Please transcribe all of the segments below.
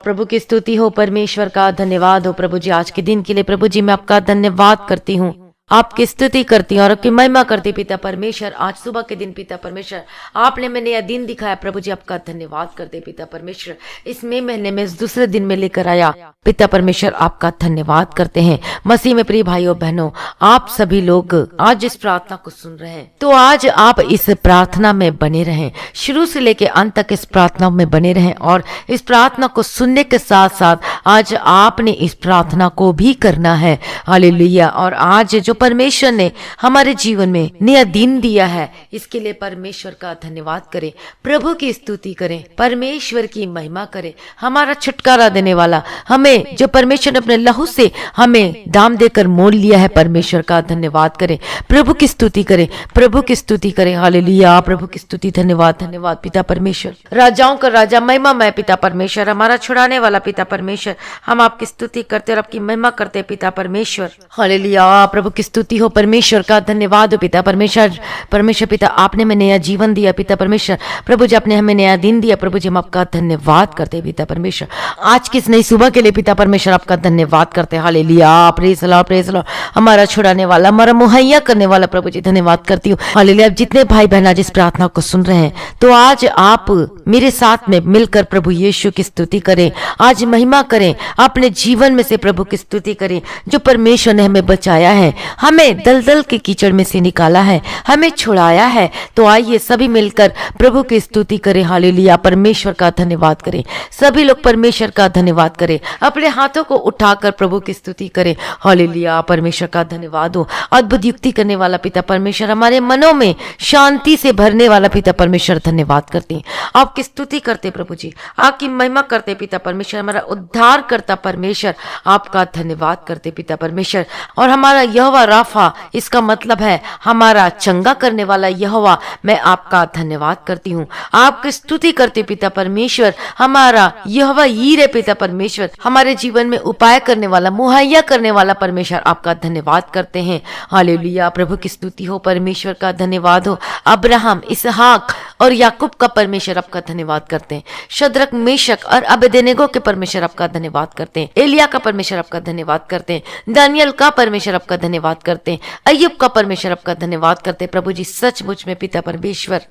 प्रभु की स्तुति हो, परमेश्वर का धन्यवाद हो। प्रभु जी आज के दिन के लिए प्रभु जी मैं आपका धन्यवाद करती हूँ, आपकी स्तुति करती हूँ और आपकी महिमा करती पिता परमेश्वर। आज सुबह के दिन पिता परमेश्वर आपने मैंने यह दिन दिखाया, प्रभु जी आपका धन्यवाद करते पिता परमेश्वर। इस मई महीने में इस दूसरे दिन में लेकर आया पिता परमेश्वर, आपका धन्यवाद करते हैं। मसीह में प्रिय भाइयों बहनों, आप सभी लोग आज इस प्रार्थना को सुन रहे हैं, तो आज आप इस प्रार्थना में बने रहें, शुरू से लेकर अंत तक इस प्रार्थना में बने रहें और इस प्रार्थना को सुनने के साथ साथ आज आपने इस प्रार्थना को भी करना है। हालेलुया। और आज जो परमेश्वर ने हमारे जीवन में नया दिन दिया है, इसके लिए परमेश्वर का धन्यवाद करें, प्रभु की स्तुति करें, परमेश्वर की महिमा करें। हमारा छुटकारा देने वाला, हमें जो परमेश्वर ने अपने लहू से हमें दाम देकर मोल लिया है, परमेश्वर का धन्यवाद करें, प्रभु की स्तुति करें, प्रभु की स्तुति करें। हालेलुया। प्रभु की स्तुति, धन्यवाद धन्यवाद पिता परमेश्वर, राजाओं का राजा, महिमा मैं पिता परमेश्वर, हमारा छुड़ाने वाला पिता परमेश्वर, हम आपकी स्तुति करते और आपकी महिमा करते पिता परमेश्वर। हालेलुया। प्रभु की स्तुति हो, परमेश्वर का धन्यवाद हो पिता परमेश्वर। परमेश्वर पिता आपने हमें नया जीवन दिया पिता परमेश्वर, प्रभु जी आपने हमें नया दिन दिया, प्रभु जी हम आपका धन्यवाद करते पिता परमेश्वर। आज की इस नई सुबह के लिए पिता परमेश्वर आपका धन्यवाद करते हैं। Hallelujah. Praise Lord, praise Lord. हमारा छुड़ाने वाला, हमारा मुहैया करने वाला प्रभु जी धन्यवाद करती हूँ। हालेलुया। जितने भाई बहन आज इस प्रार्थना को सुन रहे हैं, तो आज आप मेरे साथ में मिलकर प्रभु यीशु की स्तुति करें, आज महिमा करें, अपने जीवन में से प्रभु की स्तुति करें। जो परमेश्वर ने हमें बचाया है, हमें दलदल के कीचड़ में से निकाला है, हमें छुड़ाया है, तो आइए सभी मिलकर प्रभु की स्तुति करें। हालेलुया। परमेश्वर का धन्यवाद करें, सभी लोग परमेश्वर का धन्यवाद करें, अपने हाथों को उठाकर प्रभु की स्तुति करें। हालेलुया। परमेश्वर का धन्यवाद हो। अद्भुत युक्ति करने वाला पिता परमेश्वर, हमारे मनों में शांति से भरने वाला पिता परमेश्वर, धन्यवाद करते हैं, आपकी स्तुति करते प्रभु जी, आपकी महिमा करते पिता परमेश्वर। हमारा उद्धार करता परमेश्वर, आपका धन्यवाद करते पिता परमेश्वर। और हमारा यहोवा राफा, इसका मतलब है हमारा चंगा करने वाला यहोवा, मैं आपका धन्यवाद करती हूँ, आपकी स्तुति करते पिता परमेश्वर। हमारा यहोवा यीरे पिता परमेश्वर, हमारे जीवन में उपाय करने वाला, मुहैया करने वाला परमेश्वर, आपका धन्यवाद करते हैं। हालेलुया। प्रभु की स्तुति हो, परमेश्वर का धन्यवाद हो। अब्राहम, इसहाक और याकूब का परमेश्वर आपका धन्यवाद करते हैं। शद्रक, मेशक और अबेदनेगो के परमेश्वर आपका धन्यवाद करते हैं। एलिया का परमेश्वर आपका धन्यवाद करते हैं। दानियल का परमेश्वर आपका धन्यवाद करते हैं। अय्यूब का परमेश्वर आपका धन्यवाद करते हैं। प्रभु जी सचमुच में पिता परमेश्वर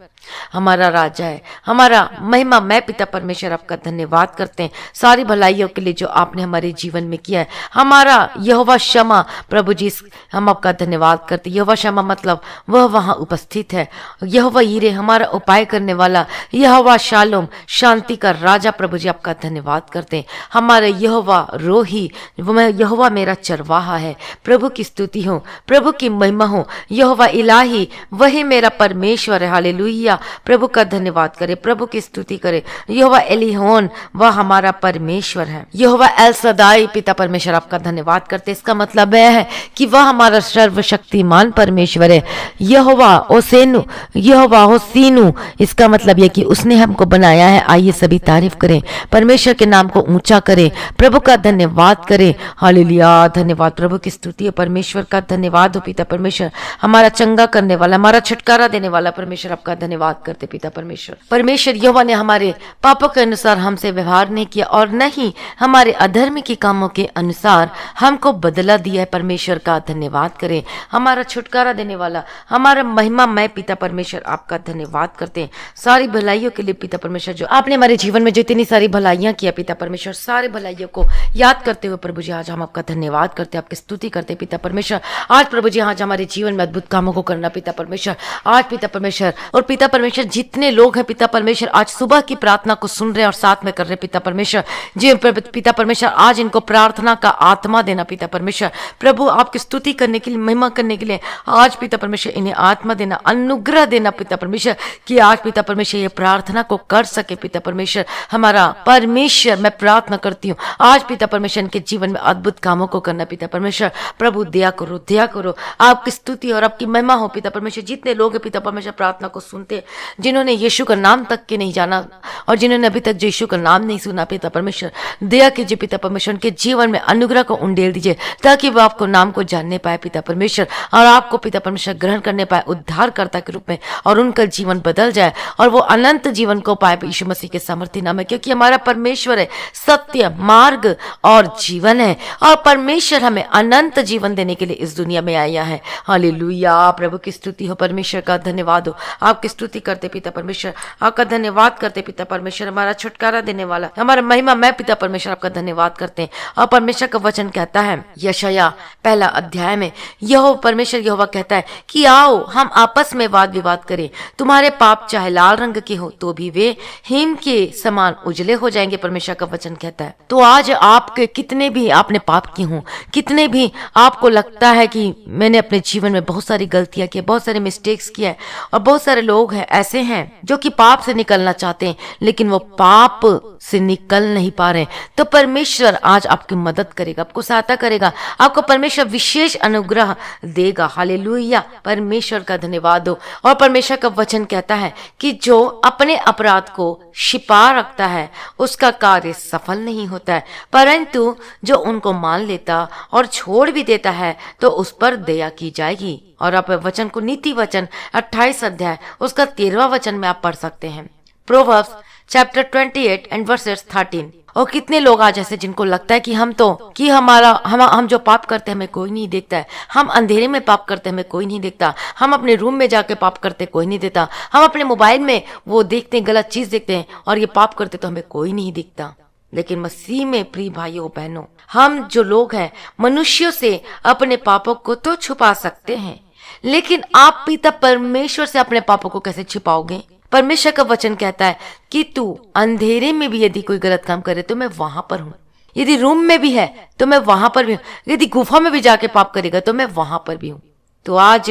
हमारा राजा है, हमारा महिमा मैं पिता परमेश्वर आपका धन्यवाद करते हैं, सारी भलाइयों के लिए जो आपने हमारे जीवन में किया है। हमारा यहोवा शमा, प्रभु जी हम आपका धन्यवाद करते हैं। यहोवा शमा मतलब वह वहां उपस्थित है। यहोवा यीरे, हमारा उपाय करने वाला। यहोवा शालोम, शांति का राजा, प्रभु जी आपका धन्यवाद करते हैं। हमारा यहोवा रोही, यहोवा मेरा चरवाहा है, प्रभु की स्तुति हो, प्रभु की महिमा हो। यहोवा इलाही, वही मेरा परमेश्वर है। हालेलुया। प्रभु का धन्यवाद करे, प्रभु की स्तुति करे। यहोवा एलिहोन, वह हमारा परमेश्वर है। यहोवा एल सदाई, पिता परमेश्वर आपका धन्यवाद करते। इसका मतलब यह है कि वह हमारा सर्वशक्तिमान परमेश्वर है। यहोवा ओसेनु, यहोवा होसीनु, इसका मतलब यह कि उसने हमको बनाया है। आइए सभी तारीफ करें, परमेश्वर के नाम को ऊंचा करें, प्रभु का धन्यवाद करें। हालेलुया। धन्यवाद, प्रभु की स्तुति है, परमेश्वर का धन्यवाद हो पिता परमेश्वर। हमारा चंगा करने वाला, हमारा छुटकारा देने वाला परमेश्वर आपका धन्यवाद करते पिता परमेश्वर। परमेश्वर यहोवा ने हमारे पापों के अनुसार हमसे व्यवहार नहीं किया और न ही हमारे अधर्म के कामों के अनुसार हमको बदला दिया है। परमेश्वर का धन्यवाद करें। हमारा छुटकारा देने वाला, हमारा महिमा मैं पिता परमेश्वर आपका धन्यवाद करते हैं, सारी भलाइयों के लिए पिता परमेश्वर। जो आपने हमारे जीवन में जो इतनी सारी भलाइयां किया पिता परमेश्वर, सारे भलाइयों को याद करते हुए प्रभु जी आज हम आपका धन्यवाद करते, आपकी स्तुति करते पिता परमेश्वर। आज प्रभु जी आज हमारे जीवन में अद्भुत कामों को करना पिता परमेश्वर। आज पिता परमेश्वर और पिता परमेश्वर जितने लोग हैं पिता परमेश्वर आज सुबह की प्रार्थना को सुन रहे हैं और साथ में कर रहे पिता परमेश्वर, जी पिता परमेश्वर आज इनको प्रार्थना का आत्मा देना पिता परमेश्वर। प्रभु आपकी स्तुति करने के लिए, महिमा करने के लिए आज पिता परमेश्वर इन्हें आत्मा देना, अनुग्रह देना पिता परमेश्वर, कि आज पिता परमेश्वर ये प्रार्थना को कर सके पिता परमेश्वर। हमारा परमेश्वर मैं प्रार्थना करती हूँ आज पिता परमेश्वर के जीवन में अद्भुत कामों को करना पिता परमेश्वर। प्रभु दया करो, दया करो, आपकी स्तुति और आपकी महिमा हो पिता परमेश्वर। जितने लोग हैं पिता परमेश्वर प्रार्थना को सुनते कीजिए। जिन्होंने यीशु का नाम तक के नहीं जाना और जिन्होंने अभी तक यीशु का नाम नहीं सुना, पिता परमेश्वर दया कीजिए पिता परमेश्वर, उनके जीवन में अनुग्रह को उंडेल दीजिए ताकि वो आपको नाम को जानने पाए पिता परमेश्वर, और आपको पिता परमेश्वर ग्रहण करने पाए उद्धारकर्ता के रूप में, और उनका जीवन बदल जाए और वो अनंत जीवन को पाए यीशु मसीह के सामर्थ्य नाम में, क्योंकि हमारा परमेश्वर है सत्य, मार्ग और जीवन है, और परमेश्वर हमें अनंत जीवन देने के लिए इस दुनिया में आया है। हालेलुया, प्रभु की स्तुति हो, परमेश्वर का धन्यवाद हो। आपकी स्तुति करते पिता परमेश्वर, आपका धन्यवाद करते पिता परमेश्वर, हमारा छुटकारा देने वाला, हमारा महिमा मैं पिता परमेश्वर आपका धन्यवाद करते हैं। और परमेश्वर का वचन कहता है यशायाह पहला अध्याय में, यहोवा परमेश्वर यहोवा कहता है कि आओ हम आपस में वाद विवाद करें, तुम्हारे पाप चाहे लाल रंग के हो तो भी वे हिम के समान उजले हो जाएंगे, परमेश्वर का वचन कहता है। तो आज आपके कितने भी आपने पाप किए हों, कितने भी आपको लगता है कि मैंने अपने जीवन में बहुत सारी गलतियां की, बहुत सारे मिस्टेक्स किया है, और बहुत सारे लोग हैं ऐसे हैं जो कि पाप से निकलना चाहते हैं लेकिन वो पाप से निकल नहीं पा रहे, तो परमेश्वर आज आपकी मदद करेगा, आपको सहायता करेगा, आपको परमेश्वर विशेष अनुग्रह देगा। हालेलुया, परमेश्वर का धन्यवाद हो। और परमेश्वर का वचन कहता है कि जो अपने अपराध को छिपा रखता है उसका कार्य सफल नहीं होता है, परंतु जो उनको मान लेता और छोड़ भी देता है तो उस पर दया की जाएगी। और आप वचन को नीति वचन 28 अध्याय उसका 13वां वचन में आप पढ़ सकते हैं, प्रोवर्ब्स चैप्टर 28 एंड वर्सेस 13। और कितने लोग आज ऐसे जिनको लगता है कि हम जो पाप करते हैं हमें कोई नहीं देखता है, हम अंधेरे में पाप करते हैं हमें कोई नहीं देखता, हम अपने रूम में जाके पाप करते कोई नहीं देता, हम अपने मोबाइल में वो देखते हैं, गलत चीज देखते हैं और ये पाप करते तो हमें कोई नहीं दिखता। लेकिन मसीह में प्रिय भाइयों बहनों, हम जो लोग हैं मनुष्यों से अपने पापों को तो छुपा सकते हैं, लेकिन आप पिता परमेश्वर से अपने पापों को कैसे छिपाओगे? परमेश्वर का वचन कहता है कि तू अंधेरे में भी यदि कोई गलत काम करे तो मैं वहां पर हूं, यदि रूम में भी है तो मैं वहां पर भी हूं, यदि गुफा में भी जाके पाप करेगा तो मैं वहां पर भी हूं। तो आज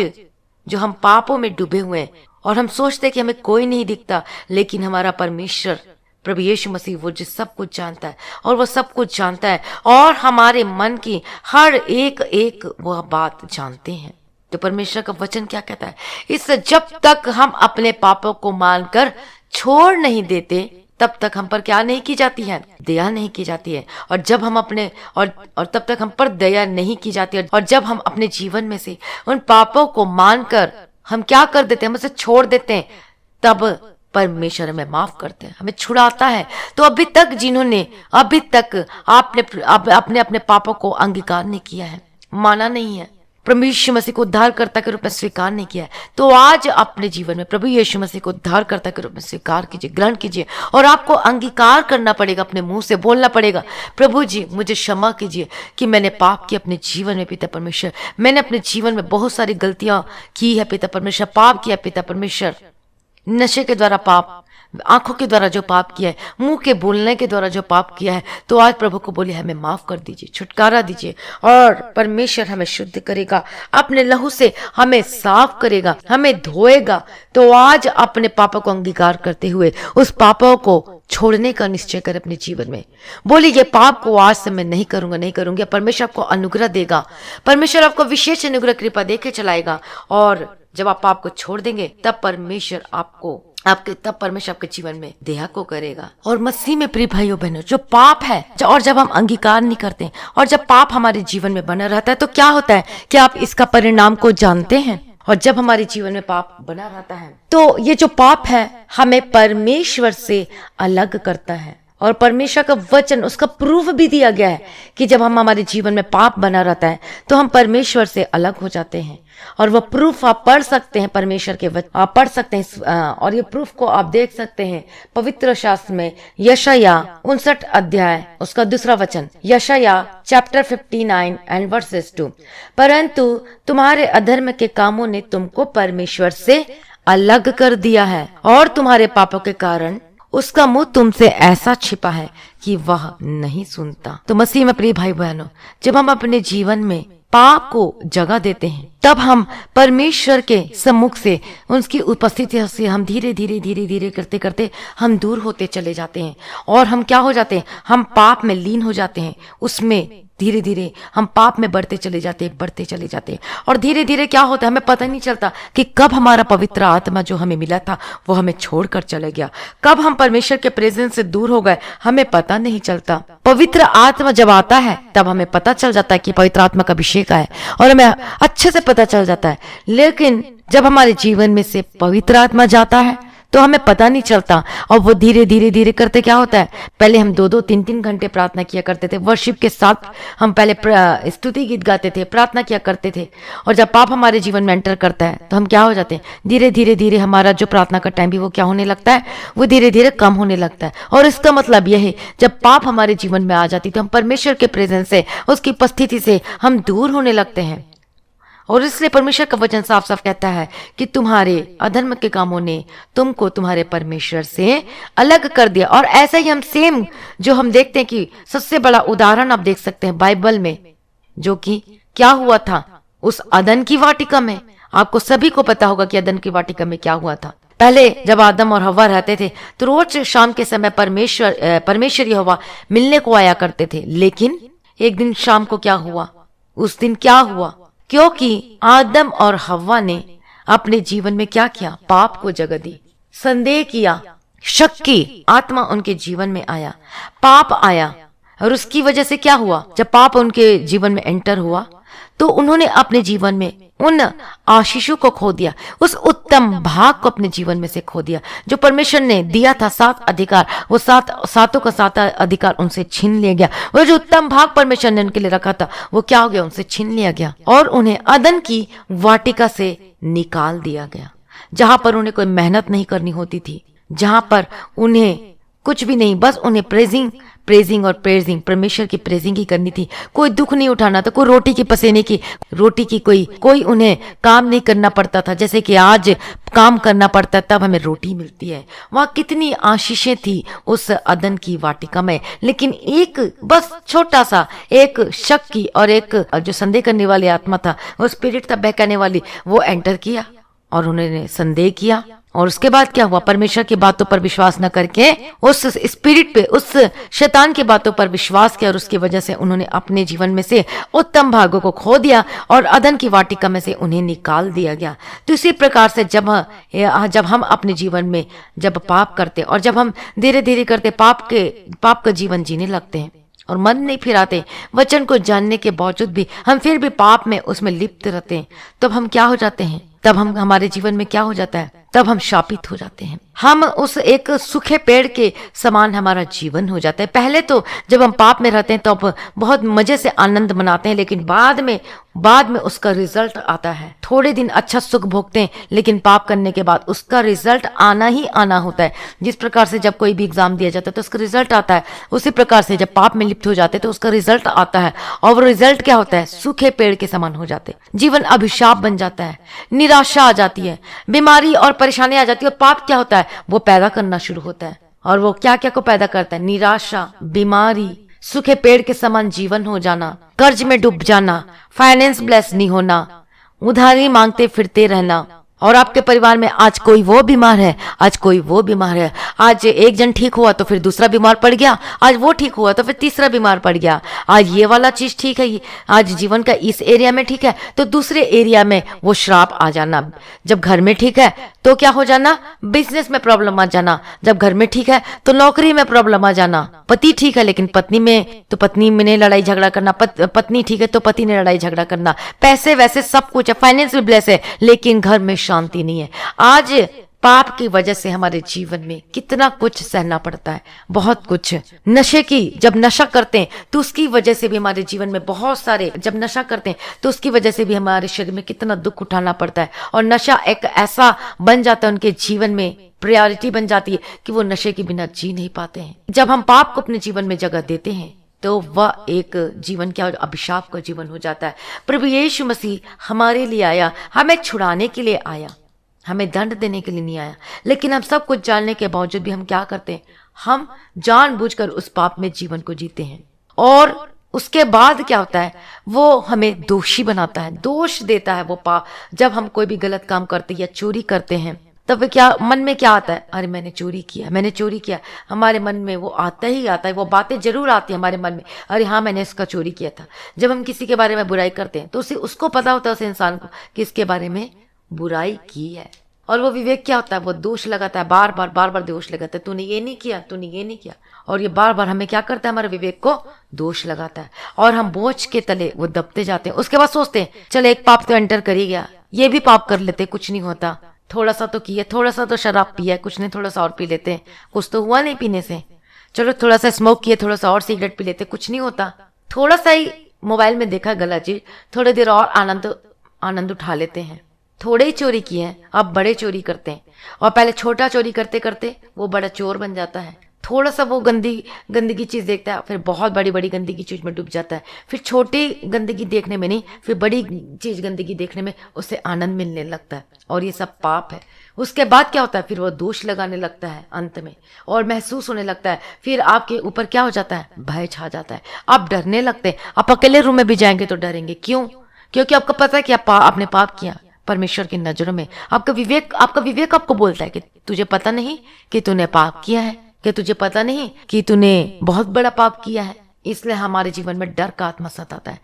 जो हम पापों में डूबे हुए हैं और हम सोचते हैं कि हमें कोई नहीं दिखता, लेकिन हमारा परमेश्वर प्रभु यीशु मसीह वो जो सब कुछ जानता है और वो सब कुछ जानता है और हमारे मन की हर एक वह बात जानते हैं। तो परमेश्वर का वचन क्या कहता है, इससे जब तक हम अपने पापों को मानकर छोड़ नहीं देते तब तक हम पर क्या नहीं की जाती है, दया नहीं की जाती है। और जब हम अपने और तब तक हम पर दया नहीं की जाती है, और जब हम अपने जीवन में से उन पापों को मानकर हम क्या कर देते हैं, हम उसे छोड़ देते हैं, तब परमेश्वर हमें माफ करते हैं, हमें छुड़ाता है। तो अभी तक आपने अपने पापों को अंगीकार नहीं किया है, माना नहीं है, प्रभु यीशु मसीह को उद्धारकर्ता के रूप में स्वीकार नहीं किया है, तो आज अपने जीवन में प्रभु यीशु मसीह को उद्धारकर्ता के रूप में स्वीकार कीजिए, ग्रहण कीजिए। और आपको अंगीकार करना पड़ेगा, अपने मुंह से बोलना पड़ेगा, प्रभु जी मुझे क्षमा कीजिए कि मैंने पाप की अपने जीवन में पिता परमेश्वर, मैंने अपने जीवन में बहुत सारी गलतियां की है पिता परमेश्वर, पाप किया पिता परमेश्वर, नशे के द्वारा पाप, आंखों के द्वारा जो पाप किया है, मुंह के बोलने के द्वारा जो पाप किया है, तो आज प्रभु को बोले हमें माफ कर दीजिए, छुटकारा दीजिए, और परमेश्वर हमें शुद्ध करेगा, अपने लहू से हमें साफ करेगा, हमें धोएगा। तो आज अपने पापों को अंगीकार करते हुए उस पापों को छोड़ने का निश्चय कर अपने जीवन में बोले ये पाप को आज से मैं नहीं करूंगा, नहीं करूंगी। परमेश्वर आपको अनुग्रह देगा, परमेश्वर आपको विशेष अनुग्रह कृपा देके चलाएगा, और जब आप पाप को छोड़ देंगे तब परमेश्वर आपके जीवन में दया को करेगा। और मसीह में प्रिय भाइयों बहनों, जो पाप है और जब हम अंगीकार नहीं करते और जब पाप हमारे जीवन में बना रहता है तो क्या होता है, क्या आप इसका परिणाम को जानते हैं? और जब हमारे जीवन में पाप बना रहता है तो ये जो पाप है हमें परमेश्वर से अलग करता है, और परमेश्वर का वचन उसका प्रूफ भी दिया गया है कि जब हम हमारे जीवन में पाप बना रहता है तो हम परमेश्वर से अलग हो जाते हैं। और वह प्रूफ आप पढ़ सकते हैं, परमेश्वर के वचन आप पढ़ सकते हैं, और ये प्रूफ को आप देख सकते हैं पवित्र शास्त्र में, यशायाह 59 अध्याय उसका 2 वचन, यशायाह चैप्टर 59 एंड वर्सेस 2। परंतु तुम्हारे अधर्म के कामों ने तुमको परमेश्वर से अलग कर दिया है, और तुम्हारे पापों के कारण उसका मुंह तुमसे ऐसा छिपा है कि वह नहीं सुनता। तो मसीह में प्रिय भाई बहनों, जब हम अपने जीवन में पाप को जगह देते हैं तब हम परमेश्वर के सम्मुख से, उसकी उपस्थिति से हम धीरे धीरे करते करते हम दूर होते चले जाते हैं, और हम क्या हो जाते हैं, हम पाप में लीन हो जाते हैं, उसमें धीरे धीरे हम पाप में बढ़ते चले जाते और धीरे धीरे क्या होता है, हमें पता नहीं चलता कि कब हमारा पवित्र आत्मा जो हमें मिला था वो हमें छोड़कर चले गया, कब हम परमेश्वर के प्रेजेंस से दूर हो गए, हमें पता नहीं चलता। पवित्र आत्मा जब आता है तब हमें पता चल जाता है कि पवित्र आत्मा का अभिषेक है और हमें अच्छे से पता चल जाता है। लेकिन जब हमारे जीवन में से पवित्र आत्मा जाता है तो हमें पता नहीं चलता और वो धीरे धीरे करते क्या होता है, पहले हम 2-2 3-3 घंटे प्रार्थना किया करते थे, वर्शिप के साथ हम पहले स्तुति गीत गाते थे, प्रार्थना किया करते थे। और जब पाप हमारे जीवन में एंटर करता है तो हम क्या हो जाते हैं, धीरे हमारा जो प्रार्थना का टाइम भी वो क्या होने लगता है, वो धीरे धीरे कम होने लगता है। और इसका मतलब यह है, जब पाप हमारे जीवन में आ जाती तो हम परमेश्वर के प्रेजेंस से, उसकी उपस्थिति से हम दूर होने लगते हैं। और इसलिए परमेश्वर का वचन साफ साफ कहता है कि तुम्हारे अधर्म के कामों ने तुमको तुम्हारे परमेश्वर से अलग कर दिया। और ऐसा ही हम सेम जो हम देखते हैं कि सबसे बड़ा उदाहरण आप देख सकते हैं बाइबल में, जो कि क्या हुआ था उस अदन की वाटिका में। आपको सभी को पता होगा कि अदन की वाटिका में क्या हुआ था। पहले जब आदम और हव्वा रहते थे तो रोज शाम के समय परमेश्वर यहोवा मिलने को आया करते थे। लेकिन एक दिन शाम को क्या हुआ, उस दिन क्या हुआ, क्योंकि आदम और हव्वा ने अपने जीवन में क्या किया, पाप को जगह दी, संदेह किया, शक की आत्मा उनके जीवन में आया, पाप आया। और उसकी वजह से क्या हुआ, जब पाप उनके जीवन में एंटर हुआ तो उन्होंने अपने जीवन में उन आशीषों को खो दिया, उस उत्तम भाग को अपने जीवन में से खो दिया जो परमेश्वर ने दिया था। 7 अधिकार, वो सातों का 7 अधिकार उनसे छीन लिया गया। वो जो उत्तम भाग परमेश्वर ने उनके लिए रखा था वो क्या हो गया, उनसे छीन लिया गया और उन्हें अदन की वाटिका से निकाल दिया गया, जहां पर उन्हें कोई मेहनत नहीं करनी होती थी, जहां पर उन्हें कुछ भी नहीं, बस उन्हें प्रेजिंग और प्रेजिंग, परमेश्वर की प्रेजिंग ही करनी थी। कोई दुख नहीं उठाना था, कोई रोटी की कोई उन्हें काम नहीं करना पड़ता था। जैसे कि आज काम करना पड़ता है तब हमें रोटी मिलती है। वहां कितनी आशीषें थी उस अदन की वाटिका में, लेकिन एक बस छोटा सा एक शक की और एक जो संदेह करने वाली आत्मा था, वो स्पिरिट था बहकाने वाली, वो एंटर किया और उन्होंने संदेह किया। और उसके बाद क्या हुआ, परमेश्वर की बातों पर विश्वास न करके उस स्पिरिट पे, उस शैतान की बातों पर विश्वास किया और उसकी वजह से उन्होंने अपने जीवन में से उत्तम भागों को खो दिया और अदन की वाटिका में से उन्हें निकाल दिया गया। तो इसी प्रकार से जब हम अपने जीवन में जब पाप करते और जब हम धीरे धीरे करते पाप का जीवन जीने लगते हैं और मन नहीं फिराते, वचन को जानने के बावजूद भी हम फिर भी पाप में उसमें लिप्त रहते हैं, तब हम क्या हो जाते हैं, तब हम हमारे जीवन में क्या हो जाता है, तब हम शापित हो जाते हैं। हम उस एक सूखे पेड़ के समान हमारा जीवन हो जाता है। पहले तो जब हम पाप में रहते हैं तो अब बहुत मजे से आनंद मनाते हैं, लेकिन बाद में उसका रिजल्ट आता है। थोड़े दिन अच्छा सुख भोगते हैं, लेकिन पाप करने के बाद उसका रिजल्ट आना ही आना होता है। जिस प्रकार से जब कोई भी एग्जाम दिया जाता है तो उसका रिजल्ट आता है, उसी प्रकार से जब पाप में लिप्त हो जाते हैं तो उसका रिजल्ट आता है। और वो रिजल्ट क्या होता है, सूखे पेड़ के समान हो जाते हैं। जीवन अभिशाप बन जाता है, निराशा आ जाती है, बीमारी और परेशानी आ जाती है। और पाप क्या होता है, वो पैदा करना शुरू होता है। और वो क्या क्या को पैदा करता है, निराशा, बीमारी, सूखे पेड़ के समान जीवन हो जाना, कर्ज में डूब जाना, फाइनेंस ब्लेस नहीं होना, उधारी मांगते फिरते रहना। और आपके परिवार में आज कोई वो बीमार है, आज कोई वो बीमार है। आज एक जन ठीक हुआ तो फिर दूसरा बीमार पड़ गया, आज वो ठीक हुआ तो फिर तीसरा बीमार पड़ गया। आज ये वाला चीज ठीक है, आज जीवन का इस एरिया में ठीक है तो दूसरे एरिया में वो श्राप आ जाना। जब घर में ठीक है तो क्या हो जाना, बिजनेस में प्रॉब्लम आ जाना। जब घर में ठीक है तो नौकरी में प्रॉब्लम आ जाना। पति ठीक है लेकिन पत्नी ने लड़ाई झगड़ा करना, पत्नी ठीक है तो पति ने लड़ाई झगड़ा करना। पैसे वैसे सब कुछ है, फाइनेंस भी ब्लेस है, लेकिन घर में शांति नहीं है। आज पाप की वजह से हमारे जीवन में कितना कुछ सहना पड़ता है, बहुत कुछ। नशे की, जब नशा करते हैं तो उसकी वजह से भी हमारे जीवन में बहुत सारे, जब नशा करते हैं तो उसकी वजह से भी हमारे शरीर में कितना दुख उठाना पड़ता है। और नशा एक ऐसा बन जाता है, उनके जीवन में प्रायोरिटी बन जाती है कि वो नशे के बिना जी नहीं पाते हैं। जब हम पाप को अपने जीवन में जगह देते हैं तो वह एक जीवन क्या, अभिशाप का जीवन हो जाता है। प्रभु यीशु मसीह हमारे लिए आया, हमें छुड़ाने के लिए आया, हमें दंड देने के लिए नहीं आया। लेकिन हम सब कुछ जानने के बावजूद भी हम क्या करते हैं, हम जानबूझकर उस पाप में जीवन को जीते हैं। और उसके बाद क्या होता है, वो हमें दोषी बनाता है, दोष देता है वो पाप। जब हम कोई भी गलत काम करते हैं या चोरी करते हैं तब क्या मन में क्या आता है, अरे मैंने चोरी किया, मैंने चोरी किया। हमारे मन में वो आता ही आता है, वो बातें जरूर आती है हमारे मन में, अरे हाँ मैंने इसका चोरी किया था। जब हम किसी के बारे में बुराई करते हैं तो उसको पता होता है उस इंसान को कि इसके बारे में बुराई की है, और वो विवेक क्या होता है, वो दोष लगाता है, बार बार दोष लगाता है, तूने ये नहीं किया, तूने ये नहीं किया। और ये बार बार हमें क्या करता है, हमारे विवेक को दोष लगाता है, और हम बोझ के तले वो दबते जाते हैं। उसके बाद सोचते हैं चल एक पाप तो एंटर कर ही गया, ये भी पाप कर लेते, कुछ नहीं होता, थोड़ा सा तो किया, थोड़ा सा तो शराब पिया, कुछ नहीं थोड़ा सा और पी लेते हैं, कुछ तो हुआ नहीं पीने से, चलो थोड़ा सा स्मोक किया, थोड़ा सा और सिगरेट पी लेते, कुछ नहीं होता, थोड़ा सा ही मोबाइल में देखा गलत चीज, थोड़ी देर और आनंद उठा लेते हैं। थोड़े ही चोरी किए हैं, अब बड़े चोरी करते हैं, और पहले छोटा चोरी करते करते वो बड़ा चोर बन जाता है। थोड़ा सा वो गंदगी चीज देखता है, फिर बहुत बड़ी गंदगी चीज में डूब जाता है, फिर छोटी गंदगी देखने में नहीं, फिर बड़ी चीज गंदगी देखने में उसे आनंद मिलने लगता है, और ये सब पाप है। उसके बाद क्या होता है, फिर वो दोष लगाने लगता है अंत में, और महसूस होने लगता है, फिर आपके ऊपर क्या हो जाता है, भय छा जाता है, आप डरने लगते हैं। आप अकेले रूम में भी जाएंगे तो डरेंगे, क्यों? क्योंकि आपको पता है कि आपने पाप किया। परमेश्वर की नजरों में आपका विवेक आपको बोलता है कि तुझे पता नहीं कि तूने पाप किया है, कि तुझे पता नहीं कि तूने बहुत बड़ा पाप किया है। इसलिए हमारे जीवन में डर का आत्मा सताता है,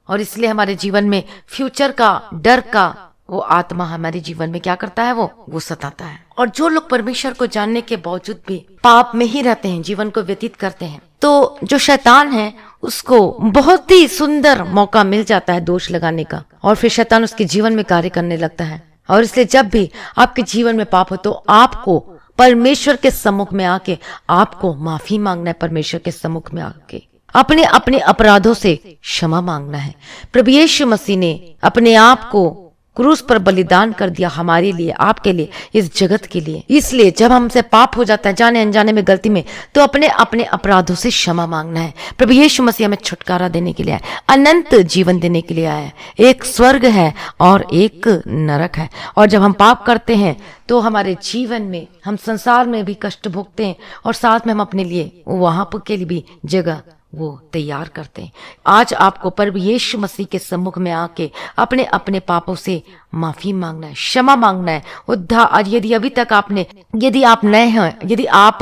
और इसलिए हमारे जीवन में फ्यूचर का डर का वो आत्मा हमारे जीवन में क्या करता है, वो सताता है। और जो लोग परमेश्वर को जानने के बावजूद भी पाप में ही रहते हैं, जीवन को व्यतीत करते हैं, तो जो शैतान है उसको बहुत ही सुंदर मौका मिल जाता है दोष लगाने का, और फिर शैतान उसके जीवन में कार्य करने लगता है। और इसलिए जब भी आपके जीवन में पाप हो तो आपको परमेश्वर के सम्मुख में आके आपको माफी मांगना है, परमेश्वर के सम्मुख में आके अपने अपने अपराधों से क्षमा मांगना है। प्रभु यीशु मसीह ने अपने आप को क्रूस पर बलिदान कर दिया हमारे लिए, आपके लिए, इस जगत के लिए। इसलिए जब हमसे पाप हो जाता है जाने अनजाने में, गलती में, तो अपने अपने अपराधों से क्षमा मांगना है। प्रभु यीशु मसीह हमें छुटकारा देने के लिए आया, अनंत जीवन देने के लिए आया है। एक स्वर्ग है और एक नरक है, और जब हम पाप करते हैं तो हमारे जीवन में हम संसार में भी कष्ट भोगते हैं, और साथ में हम अपने लिए वहां के लिए भी जगह वो तैयार करते हैं। आज आपको प्रभु यीशु मसीह के सम्मुख में आके अपने अपने पापों से माफी मांगना है, क्षमा मांगना है, उद्धार। यदि आप नए हैं, यदि आप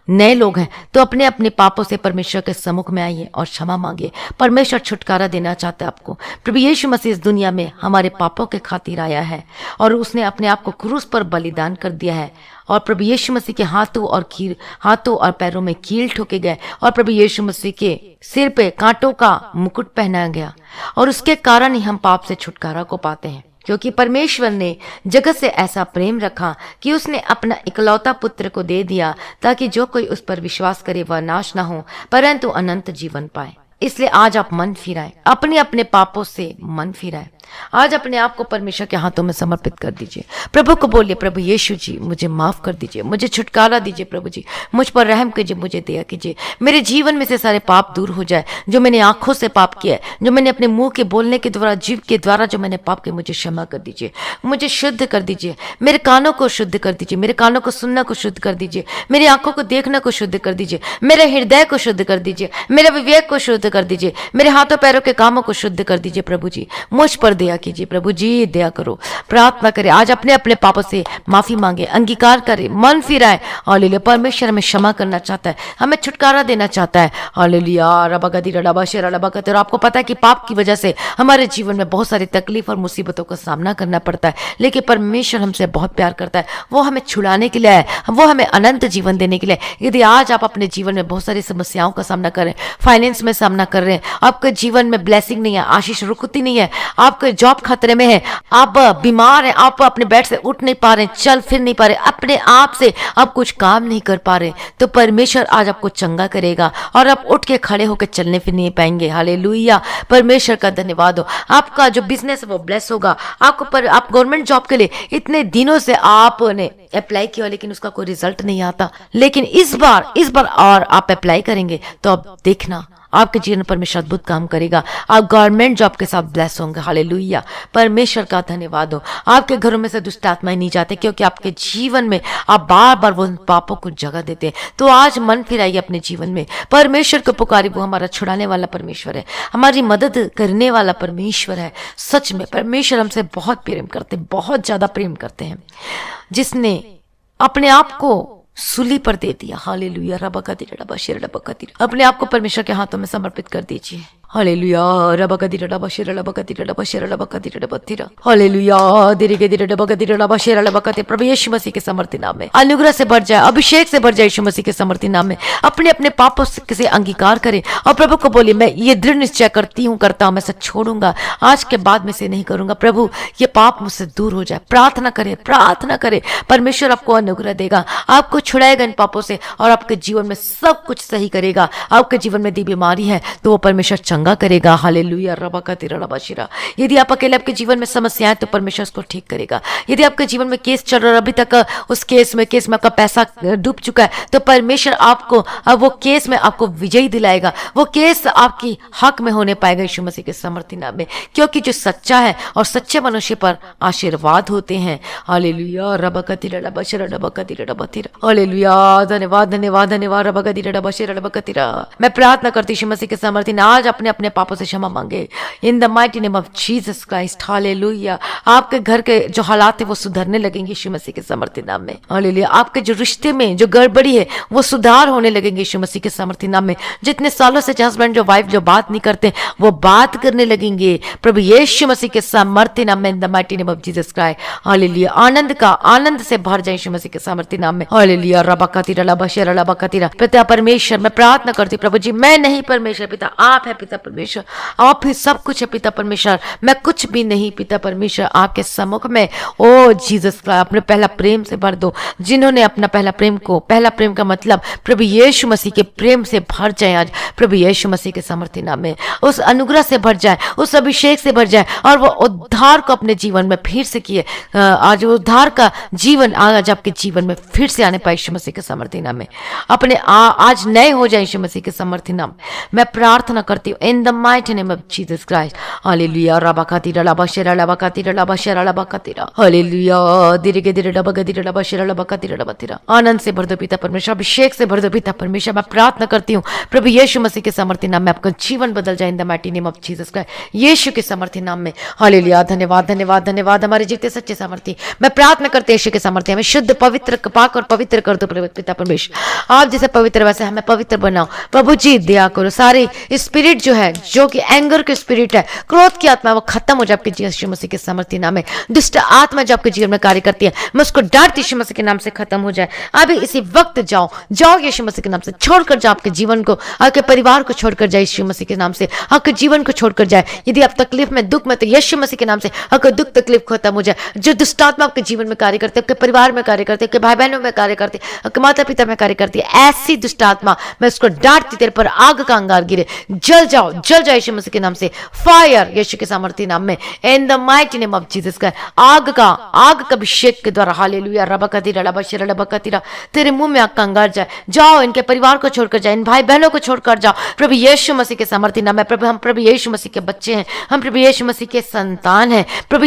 नए लोग हैं, तो अपने अपने पापों से परमेश्वर के सम्मुख में आइए और क्षमा मांगिए। परमेश्वर छुटकारा देना चाहता है आपको। प्रभु यीशु मसीह इस दुनिया में हमारे पापों के खातिर आया है, और उसने अपने आप को क्रूस पर बलिदान कर दिया है, और प्रभु यीशु मसीह के हाथों और पैरों में कील ठोके गए, और प्रभु यीशु मसीह के सिर पे कांटों का मुकुट पहनाया गया, और उसके कारण ही हम पाप से छुटकारा को पाते हैं। क्योंकि परमेश्वर ने जगत से ऐसा प्रेम रखा कि उसने अपना इकलौता पुत्र को दे दिया, ताकि जो कोई उस पर विश्वास करे वह नाश ना हो परंतु अनंत जीवन पाए। इसलिए आज आप मन फिराएं, अपने अपने पापों से मन फिराएं। आज अपने आप को परमेश्वर के हाथों में समर्पित कर दीजिए। प्रभु को बोलिए, प्रभु यीशु जी मुझे माफ कर दीजिए, मुझे छुटकारा दीजिए, प्रभु जी मुझ पर रहम कीजिए, मुझे दया कीजिए, मेरे जीवन में से सारे पाप दूर हो जाए। जो मैंने आंखों से पाप किया है, जो मैंने अपने मुंह के बोलने के द्वारा, जीव के द्वारा जो मैंने पाप किया, मुझे क्षमा कर दीजिए, मुझे शुद्ध कर दीजिए। मेरे कानों को शुद्ध कर दीजिए, मेरे कानों को सुनना को शुद्ध कर दीजिए, मेरी आंखों को देखना को शुद्ध कर दीजिए, मेरे हृदय को शुद्ध कर दीजिए, मेरे विवेक को शुद्ध कर दीजिए, मेरे हाथों पैरों के कामों को शुद्ध कर दीजिए। प्रभु जी मुझ पर दया कीजिए, प्रभु जी दया करो। प्रार्थना करें, आज अपने अपने पापों से माफी मांगे, अंगीकार करें, मन फिराए। हालेलुया, परमेश्वर हमें क्षमा करना चाहता है, हमें छुटकारा देना चाहता है। हालेलुया, रबागदी रडाबा शेरा रबागद। और आपको पता है कि पाप की वजह से हमारे जीवन में बहुत सारी तकलीफ और मुसीबतों का सामना करना पड़ता है, लेकिन परमेश्वर हमसे बहुत प्यार करता है, वो हमें छुड़ाने के लिए आए, वो हमें अनंत जीवन देने के लिए। यदि आज आप अपने जीवन में बहुत सारी समस्याओं का सामना कर रहे हैं, फाइनेंस में सामना कर रहे हैं, आपके जीवन में ब्लेसिंग नहीं है, आशीष रुकती नहीं है, आपका जॉब खतरे में है, आप बीमार हैं, आप अपने बेड से उठ नहीं पा रहे, चल फिर नहीं पा रहे, अपने आप से आप कुछ काम नहीं कर पा रहे, तो परमेश्वर आज आपको चंगा करेगा और आप उठ के खड़े होकर चलने फिर नहीं पाएंगे। हालेलुया, परमेश्वर का धन्यवाद हो। आपका जो बिजनेस है वो ब्लेस होगा। आप गवर्नमेंट जॉब के लिए इतने दिनों से आपने अप्लाई किया, लेकिन उसका कोई रिजल्ट नहीं आता, लेकिन इस बार और आप अप्लाई करेंगे तो अब देखना आपके जीवन में परमेश्वर अद्भुत काम करेगा। आप गवर्नमेंट जॉब के साथ ब्लेस होंगे। हालेलुया, परमेश्वर का धन्यवाद हो। आपके घरों में से दुष्ट आत्माएं नहीं जाते, क्योंकि आपके जीवन में आप बार बार वो पापों को जगह देते हैं। तो आज मन फिराइए अपने जीवन में, परमेश्वर को पुकारिए। वो हमारा छुड़ाने वाला परमेश्वर है, हमारी मदद करने वाला परमेश्वर है। सच में परमेश्वर हमसे बहुत प्रेम करते, बहुत ज्यादा प्रेम करते हैं, जिसने अपने आप को सूली पर दे दिया। हालेलुया, रबकती रबशेर रबकती। अपने आप को परमेश्वर के हाथों में समर्पित कर दीजिए। हालेलुया, रबकती रबशेर रबकती रबशेर रबकती रबती। हालेलुया, दिरिगे दिरे रबकती रबशेर रबकती। प्रभु यीशु मसीह के समर्थी नाम में अनुग्रह से भर जाए, अभिषेक से भर जाए। यीशु मसीह के समर्थी नाम में अपने अपने पापों से अंगीकार करें और प्रभु को बोलिए, मैं ये दृढ़ निश्चय करती हूँ, करता हूँ, मैं सब छोड़ूंगा, आज के बाद में से नहीं करूंगा। प्रभु ये पाप मुझसे दूर हो जाए। प्रार्थना करें, प्रार्थना करें, परमेश्वर आपको अनुग्रह देगा, आपको छुड़ाएगा इन पापों से और आपके जीवन में सब कुछ सही करेगा। आपके जीवन में दी बीमारी है तो वो परमेश्वर चंगा करेगा। हालेलुया, रबकती रबशिरा। यदि आप अकेले आपके जीवन में समस्याएं तो परमेश्वर उसको ठीक करेगा। यदि आपके जीवन में केस चल रहा है, अभी तक उस केस में आपका पैसा डूब चुका है, तो परमेश्वर आपको अब वो केस में आपको विजयी दिलाएगा। वो केस आपकी हक में होने पाएगा यीशु मसीह के समर्थी नाम में, क्योंकि जो सच्चा है और सच्चे मनुष्य पर आशीर्वाद होते हैं। हालेलुया, रबकती रबशिरा रबकती रबती। हालेलुया, धन्यवाद धन्यवाद धन्यवाद। रबकती रबशिरा रबकती। मैं प्रार्थना करती यीशु मसीह के समर्थी ने आज अपने अपने पापों से क्षमा मांगे इन the mighty name of Jesus Christ. Hallelujah, आपके घर के जो हालात है वो सुधरने लगेंगे यीशु मसीह के समर्थी नाम में। हालेलुया, आपके जो रिश्ते में जो गड़बड़ी है वो सुधार होने लगेंगे यीशु मसीह के समर्थी नाम में। जितने सालों से हस्बैंड जो वाइफ जो बात नहीं करते वो बात करने लगेंगे प्रभु यीशु मसीह के समर्थी नाम में, in the mighty name of Jesus Christ. Hallelujah, आनंद से भर जाए यीशु मसीह के समर्थी नाम में। हालेलुया, रबकती रबशेर रबकती। पिता परमेश्वर, मैं प्रार्थना करती प्रभु जी, मैं नहीं परमेश्वर, पिता आप है। पिता परमेश्वर, आप ही सब कुछ है। पिता परमेश्वर, मैं कुछ भी नहीं। पिता परमेश्वर, आपके सम्मुख में ओ जीसस का अपने पहला प्रेम से भर दो। जिन्होंने अपना पहला प्रेम का मतलब प्रभु यीशु मसीह के प्रेम से भर जाए आज प्रभु यीशु मसीह के समर्थी नाम में। उस अनुग्रह से भर जाए, उस अभिषेक से भर जाए और वो उद्धार को अपने जीवन में फिर से किए। आज उद्धार का जीवन आज आपके जीवन में फिर से आने पाए यीशु मसीह के समर्थी नाम में। अपने आज नए हो जाए यीशु मसीह के समर्थी नाम। मैं प्रार्थना करती हूँ in the mighty name of Jesus Christ. Hallelujah, रबकती रबशेर रबकती रबशेर रबकती। हालेलुया, दिरिगे दिरे रबकती रबशेर रबकती रबती। आनंद से भर दो पिता परमेश्वर, अभिषेक से भर दो पिता परमेश्वर। मैं प्रार्थना करती हूँ प्रभु यीशु मसीह के समर्थी नाम में आपका जीवन बदल जाए in the mighty name of Jesus Christ, Yeshu के समर्थी नाम में। हालेलुया, धन्यवाद धन्यवाद धन्यवाद हमारे जीते सच्चे समर्थी। मैं प्रार्थना करते यीशु के समर्थी हमें शुद्ध पवित्र पाक और पवित्र कर दो पिता परमेश्वर। आप जैसे पवित्र वैसे हमें पवित्र बनाओ प्रभु जी, दया करो। सारी स्पिरिट जो है, जो कि एंगर की स्पिरिट है, क्रोध की आत्मा, वो खत्म हो जाए आपके यीशु मसीह के समर्थी नाम में। दुष्ट आत्मा जो आपके जीवन में कार्य करती है, मैं उसको डांटती यीशु मसीह के नाम से खत्म हो जाए। अभी इसी वक्त जाओ यीशु मसीह के नाम से, छोड़कर जाओ आपके जीवन को, आपके परिवार को छोड़कर जाए यीशु मसीह के नाम से, आपके जीवन को छोड़कर जाए। यदि आप तकलीफ में, दुख में, तो यीशु मसीह के नाम से आपका दुख तकलीफ खत्म हो जाए। जो दुष्ट आत्मा आपके जीवन में कार्य करते, आपके परिवार में कार्य करते, आपके भाई बहनों में कार्य करते, आपके माता पिता में कार्य करती है, ऐसी दुष्ट आत्मा मैं उसको डांटती, तेरे पर आग का अंगार गिरे, जल जाओ यीशु मसीह के नाम से। फायर यीशु के सामर्थ्य नाम में, in the mighty name of Jesus का आग का अभिषेक के द्वारा। हालेलुया, रबकती रबशेर रबकती। तेरे मुंह में आग का अंगार जाए। जाओ, इनके परिवार को छोड़कर जाए, इन भाई बहनों को छोड़कर जाओ प्रभु यीशु मसीह के सामर्थ्य नाम में। प्रभु हम प्रभु यीशु मसीह के बच्चे हैं, हम प्रभु यीशु मसीह के संतान हैं। प्रभु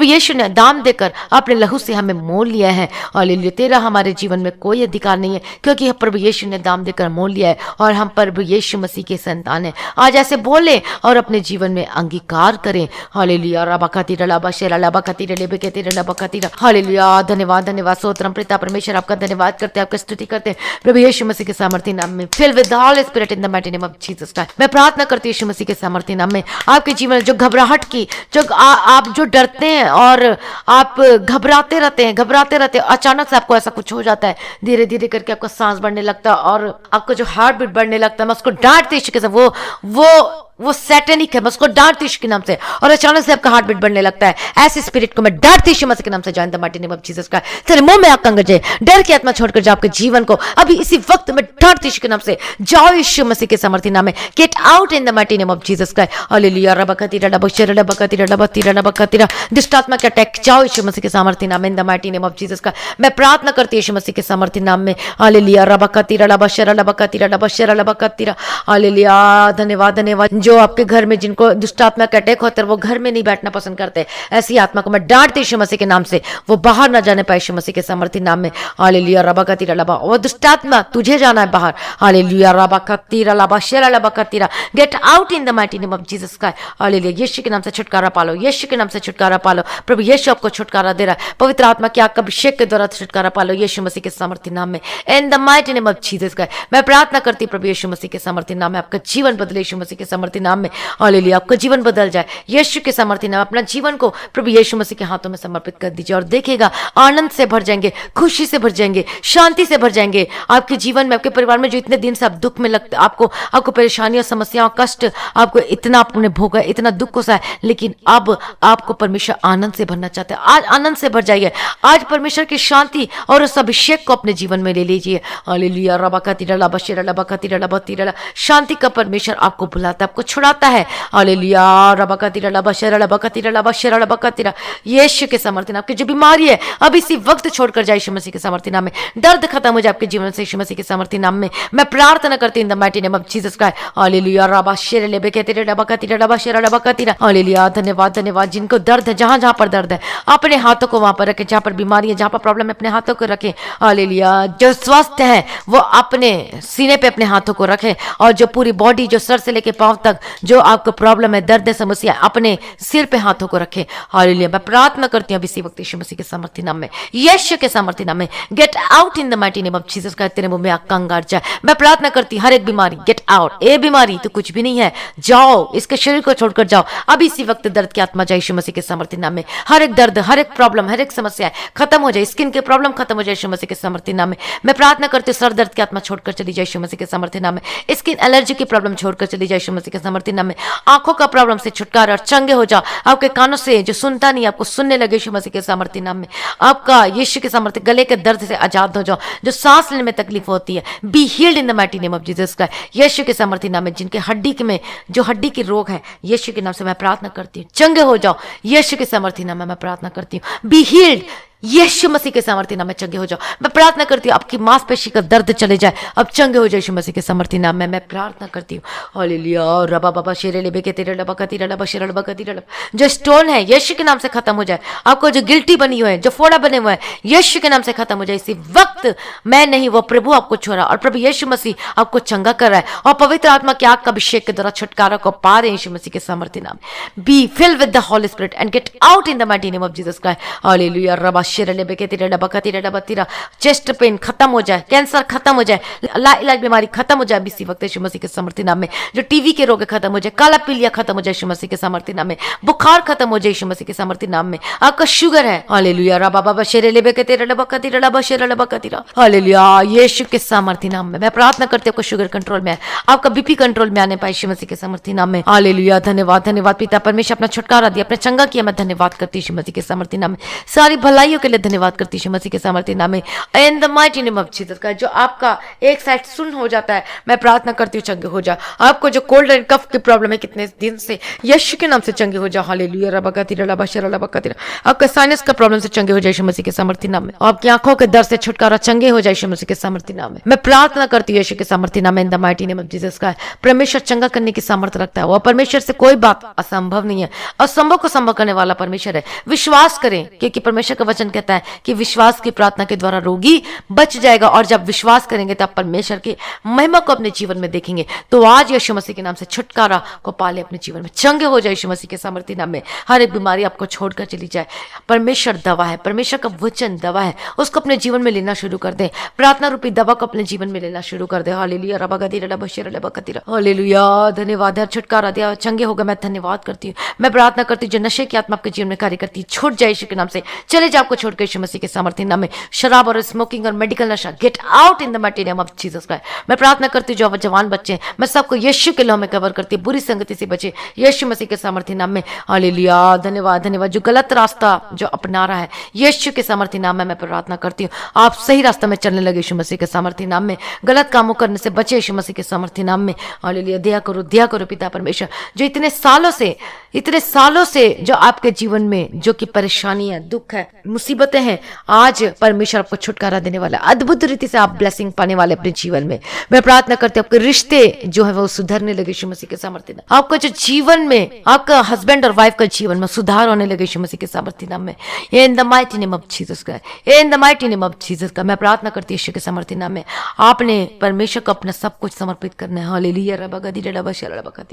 यीशु ने दाम देकर अपने लहू से हमें मोल लिया है। हालेलुया, तेरा हमारे जीवन में कोई अधिकार नहीं है, क्योंकि प्रभु यीशु ने दाम देकर मोल लिया है और हम प्रभु यीशु मसीह के संतान हैं। आज ऐसे बोले और अपने जीवन में अंगीकार करें। हालेलुया, रबकती रबशेर रबकती रबकती रबकती। हालेलुया, धन्यवाद धन्यवाद स्तोत्रम पिता परमेश्वर, आपका धन्यवाद करते हैं, आपकी स्तुति करते हैं प्रभु यीशु मसीह के सामर्थ्य नाम में। Fill with all spirit in the mighty name of Jesus Christ. मैं प्रार्थना करती हूं यीशु मसीह के सामर्थ्य नाम में, आपके जीवन जो घबराहट की, जो आप जो डरते हैं और आप घबराते रहते हैं, अचानक से आपको ऐसा कुछ हो जाता है, धीरे धीरे करके आपका सांस बढ़ने लगता है और आपका जो हार्ट बीट बढ़ने लगता है, मैं उसको डांटती यीशु के साथ। वो वो सैटेनिक है, मैं उसको डांटती यीशु के नाम से। और अचानक से आपका हार्ट बीट बढ़ने लगता है, ऐसे स्पिरिट को मैं डांटती यीशु मसीह के नाम से। Join the mighty name of Jesus Christ. तेरे मुंह में आग कंग जाए, डर की आत्मा छोड़कर जाओ आपके जीवन को अभी इसी वक्त मैं डांटती यीशु के नाम से। जाओ यीशु मसीह के सामर्थ्य नाम में, get out in the mighty name of Jesus Christ. Hallelujah. रबकतीरा डबशरा डबकतीरा डबतीरा डबकतीरा, दुष्ट आत्मा के अटैक जाओ यीशु मसीह के सामर्थ्य नाम में, in the mighty name of Jesus Christ. मैं प्रार्थना करती यीशु मसीह के सामर्थ्य नाम में। हालेलुया। रबकतीरा डबशरा डबकतीरा डबशरा डबकतीरा। हालेलुया। धन्यवाद धन्यवाद। जो आपके घर में जिनको दुष्ट आत्मा का अटैक होता है, वो घर में नहीं बैठना पसंद करते, ऐसी आत्मा को मैं डांटती यीशु मसीह के नाम से, वो बाहर ना जाने पाए यीशु मसीह के सामर्थ्य नाम में। हालेलुया। रबकतीरा लबा, वो दुष्ट आत्मा तुझे जाना है बाहर। हालेलुया। रबकतीरा लबा शेरा लबकतीरा, get out in the mighty name of Jesus Christ. Hallelujah. Yeshu के नाम से छुटकारा पालो, यीशु के नाम से छुटकारा पालो। प्रभु यीशु आपको छुटकारा दे रहा है, पवित्र आत्मा के आपका अभिषेक के द्वारा छुटकारा पालो यीशु मसीह के सामर्थ्य नाम में, in the mighty name of Jesus Christ. मैं प्रार्थना करती प्रभु यीशु मसीह के सामर्थ्य नाम में, आपका जीवन बदले यीशु मसीह के सामर्थ्य नाम में। हालेलुया। आपका जीवन बदल जाए यीशु के सामर्थ्य नाम। अपना जीवन को प्रभु यीशु मसीह के हाथों में समर्पित कर दीजिए और देखिएगा आनंद से भर जाएंगे, खुशी से भर जाएंगे, शांति से भर जाएंगे। आपके जीवन में, आपके परिवार में जो इतने दिन से आप दुख में लगते, आपको परेशानियां, समस्याओं, कष्ट, आपको इतना आपने भोगा, इतना दुख को सहा, लेकिन अब आपको परमेश्वर आनंद से भरना चाहता है। आज आनंद से भर जाइए। आज परमेश्वर की शांति और उस अभिषेक को अपने जीवन में ले लीजिए। हालेलुया। रबकतीरा लबशरा लबकतीरा लबतीरा, शांति का परमेश्वर आपको बुलाता है, आपको छुड़ाता है। हालेलुया। रबकतीरा लबशरा लबकतीरा लबशरा लबकतीरा, यीशु के सामर्थ्य नाम। आपकी जो बीमारी है अब इसी वक्त छोड़कर जाए यीशु मसीह के सामर्थ्य नाम में। दर्द खत्म हो जाए आपके जीवन से यीशु मसीह के सामर्थ्य नाम में। मैं प्रार्थना करती हूं in the mighty name of Jesus Christ. Hallelujah. रबशरा लबकतीरा लबकतीरा लबशरा लबकतीरा। हालेलुया। धन्यवाद धन्यवाद। जिनको दर्द है, जहां जहां पर दर्द है, अपने हाथों को वहां पर रखें। जहां पर बीमारी है, जहां पर प्रॉब्लम है, अपने हाथों को रखें। हालेलुया। जो स्वस्थ है वो अपने सीने पे अपने हाथों को रखें, और जो पूरी बॉडी, जो सर से लेके पांव तक जो आपको प्रॉब्लम है, दर्द है, समस्या, अपने सिर पे हाथों को रखें। हालेलुया। मैं प्रार्थना करती हूं इसी वक्त यीशु मसीह के सामर्थ्य नाम में, यीशु के सामर्थ्य नाम में, get out in the mighty name of Jesus Christ. तेरे मुंह में आग कंगार जाए। मैं प्रार्थना करती हर एक बीमारी गेट आउट। ए बीमारी तो कुछ भी नहीं है, जाओ, इसके शरीर को छोड़कर जाओ। अब इसी वक्त दर्द की आत्मा जाए यीशु मसीह के सामर्थ्य नाम में। हर एक दर्द, हर एक प्रॉब्लम, हर एक समस्या खत्म हो जाए। स्किन के प्रॉब्लम खत्म हो जाए यीशु मसीह के सामर्थ्य नाम में। मैं प्रार्थना करती हूं सर दर्द की आत्मा छोड़कर चली जाए यीशु मसीह के सामर्थ्य नाम में। स्किन एलर्जी की प्रॉब्लम छोड़कर चली जाए यीशु मसीह के सामर्थ्य नाम में। आंखों का प्रॉब्लम से छुटकारा और चंगे हो जाओ। आपके कानों से जो सुनता नहीं, आपको सुनने लगे यीशु मसीह के सामर्थ्य नाम में। आपका यीशु के सामर्थ्य, गले के दर्द से आजाद हो जाओ। जो सांस लेने में तकलीफ होती है, be healed in the mighty name of Jesus Christ. Yeshu के सामर्थ्य नाम में। जिनके हड्डी में जो हड्डी के रोग है, यीशु के नाम से मैं प्रार्थना करती हूँ, चंगे हो जाओ यीशु के सामर्थ्य नाम में। मैं प्रार्थना करती हूँ, बी हील्ड यीशु मसीह के सामर्थ्य नाम में। चंगे हो जाओ। मैं प्रार्थना करती हूँ आपकी मांसपेशी का दर्द चले जाए, अब चंगे हो जाए यीशु मसीह के सामर्थ्य नाम में। मैं प्रार्थना करती हूँ। हालेलुया। रबा बाबा शेरे लेबे के तेरे लबा कतीरा लबा शेरा लबा कतीरा लबा, जो स्टोन है यीशु के नाम से खत्म हो जाए। आपको जो गिल्टी बनी हुई है, जो फोड़ा बने हुए हैं, यीशु के नाम से खत्म हो जाए इसी वक्त। मैं नहीं, वो प्रभु आपको छोड़ा, और प्रभु यीशु मसीह आपको चंगा कर रहा है, और पवित्र आत्मा के आग का अभिषेक के द्वारा छुटकारा को पा रहे हैं यीशु मसीह के सामर्थ्य नाम। Be filled with the Holi spirit and gate out in the mighty name of Jesus Christ. Hallelujah. रबा शेरे लेबे के तेरे बकतीरा, चेस्ट पेन खत्म हो जाए, कैंसर खत्म हो जाए, लाइलाज बीमारी खत्म हो जाए इसी वक्त यीशु मसीह के सामर्थ्य नाम में। जो टीवी के रोग खत्म हो जाए, काला पीलिया खत्म हो जाए यीशु मसीह के सामर्थ्य नाम में। बुखार खत्म हो जाए यीशु मसीह के सामर्थ्य नाम में। आपका शुगर है, हालेलुया। रबा बाबा शेरे लेबे के तेरे बकतीरा लबा शेरा लबा कतीरा, हालेलुया। यीशु के सामर्थ्य नाम में मैं प्रार्थना करती हूं आपका शुगर कंट्रोल में है, आपका बीपी कंट्रोल में आने पाए यीशु मसीह के सामर्थ्य नाम में। हालेलुया। धन्यवाद धन्यवाद पिता परमेश्वर, अपना छुटकारा दिया, अपने चंगा किया। मैं धन्यवाद करती यीशु मसीह के सामर्थ्य नाम में। सारी भलाइयों के लिए धन्यवाद करती यीशु मसीह के सामर्थ्य नाम में, in the mighty name of Jesus Christ. जो आपका एक साइड सुन हो जाता है, मैं प्रार्थना करती हूँ चंगे हो जा। आपको जो कोल्ड एंड कफ की प्रॉब्लम है कितने दिन से, यीशु के नाम से चंगे हो जाओ। हालेलुया। रबकतीरा लबा शेरा लबा कतीरा, आपका साइनस का प्रॉब्लम से चंगे हो जाए यीशु मसीह के सामर्थ्य नाम में। आपकी आंखों के दर्द से छुटकारा, चंगे हो जाए यीशु मसीह के सामर्थ्य नाम में। मैं प्रार्थना करती हूँ यीशु के सामर्थ्य नाम में, in the mighty name of Jesus Christ. परमेश्वर चंगा करने की सामर्थ्य रखता है, और परमेश्वर से कोई बात असंभव नहीं है। असंभव को संभव करने वाला परमेश्वर है। विश्वास करें, क्योंकि परमेश्वर का वचन कहता है कि विश्वास की प्रार्थना के द्वारा रोगी बच जाएगा। और जब विश्वास करेंगे तब परमेश्वर की महिमा को अपने जीवन में देखेंगे। तो आज यीशु मसीह के नाम से छुटकारा को पाले अपने जीवन में, चंगे हो जाए यीशु मसीह के सामर्थ्य नाम में। हर एक बीमारी आपको छोड़कर चली जाए। परमेश्वर दवा है, परमेश्वर का वचन दवा है, उसको अपने जीवन में लेना शुरू कर दें। प्रार्थना रूपी दवा को अपने जीवन में लेना शुरू कर दे। हालेलुया। रबगदीरा लबशेरा लबकतीरा, हालेलुया। धन्यवाद है, छुटकारा दिया, चंगे होगा। मैं धन्यवाद करती हूँ। मैं प्रार्थना करती हूँ जो नशे की आत्मा आपके जीवन में कार्य करती है, छूट जाए यीशु के नाम से, चले जाओ आपको को छोड़कर यीशु मसीह के सामर्थ्य नाम में शराब और स्मोकिंग और मेडिकल नशा gate out in the mighty name of Jesus Christ. मैं प्रार्थना करती हूँ जो जवान बच्चे हैं, मैं सबको यीशु के लहू में कवर करती हूँ, बुरी संगति से बचे यीशु मसीह के सामर्थ्य नाम में। हालेलुया, धन्यवाद धन्यवाद। जो गलत रास्ता जो अपना रहा है यीशु के सामर्थ्य नाम में मैं प्रार्थना करती हूँ, आप सही रास्ते में चलने लगे यीशु मसीह के सामर्थ्य नाम में। गलत कामों करने से बचे यीशु मसीह के सामर्थ्य नाम में। हालेलुया, दया करो पिता परमेश्वर। जो इतने सालों से जो आपके जीवन में जो कि परेशानियां, दुख है, मुसीबतें हैं, आज परमेश्वर आपको छुटकारा देने वाला, अद्भुत रीति से आप ब्लेसिंग पाने वाले अपने जीवन में। मैं प्रार्थना करती हूँ आपके रिश्ते जो है वो सुधरने लगे यीशु मसीह के सामर्थ्य नाम। आपका जो जीवन में, आपका हस्बैंड और वाइफ का जीवन में सुधार होने लगे यीशु मसीह के सामर्थ्य नाम में। In the mighty name of Jesus का, in the mighty name of Jesus का मैं प्रार्थना करती हूँ यीशु के सामर्थ्य नाम में। आपने परमेश्वर को अपना सब कुछ समर्पित करना है। हालेलुया,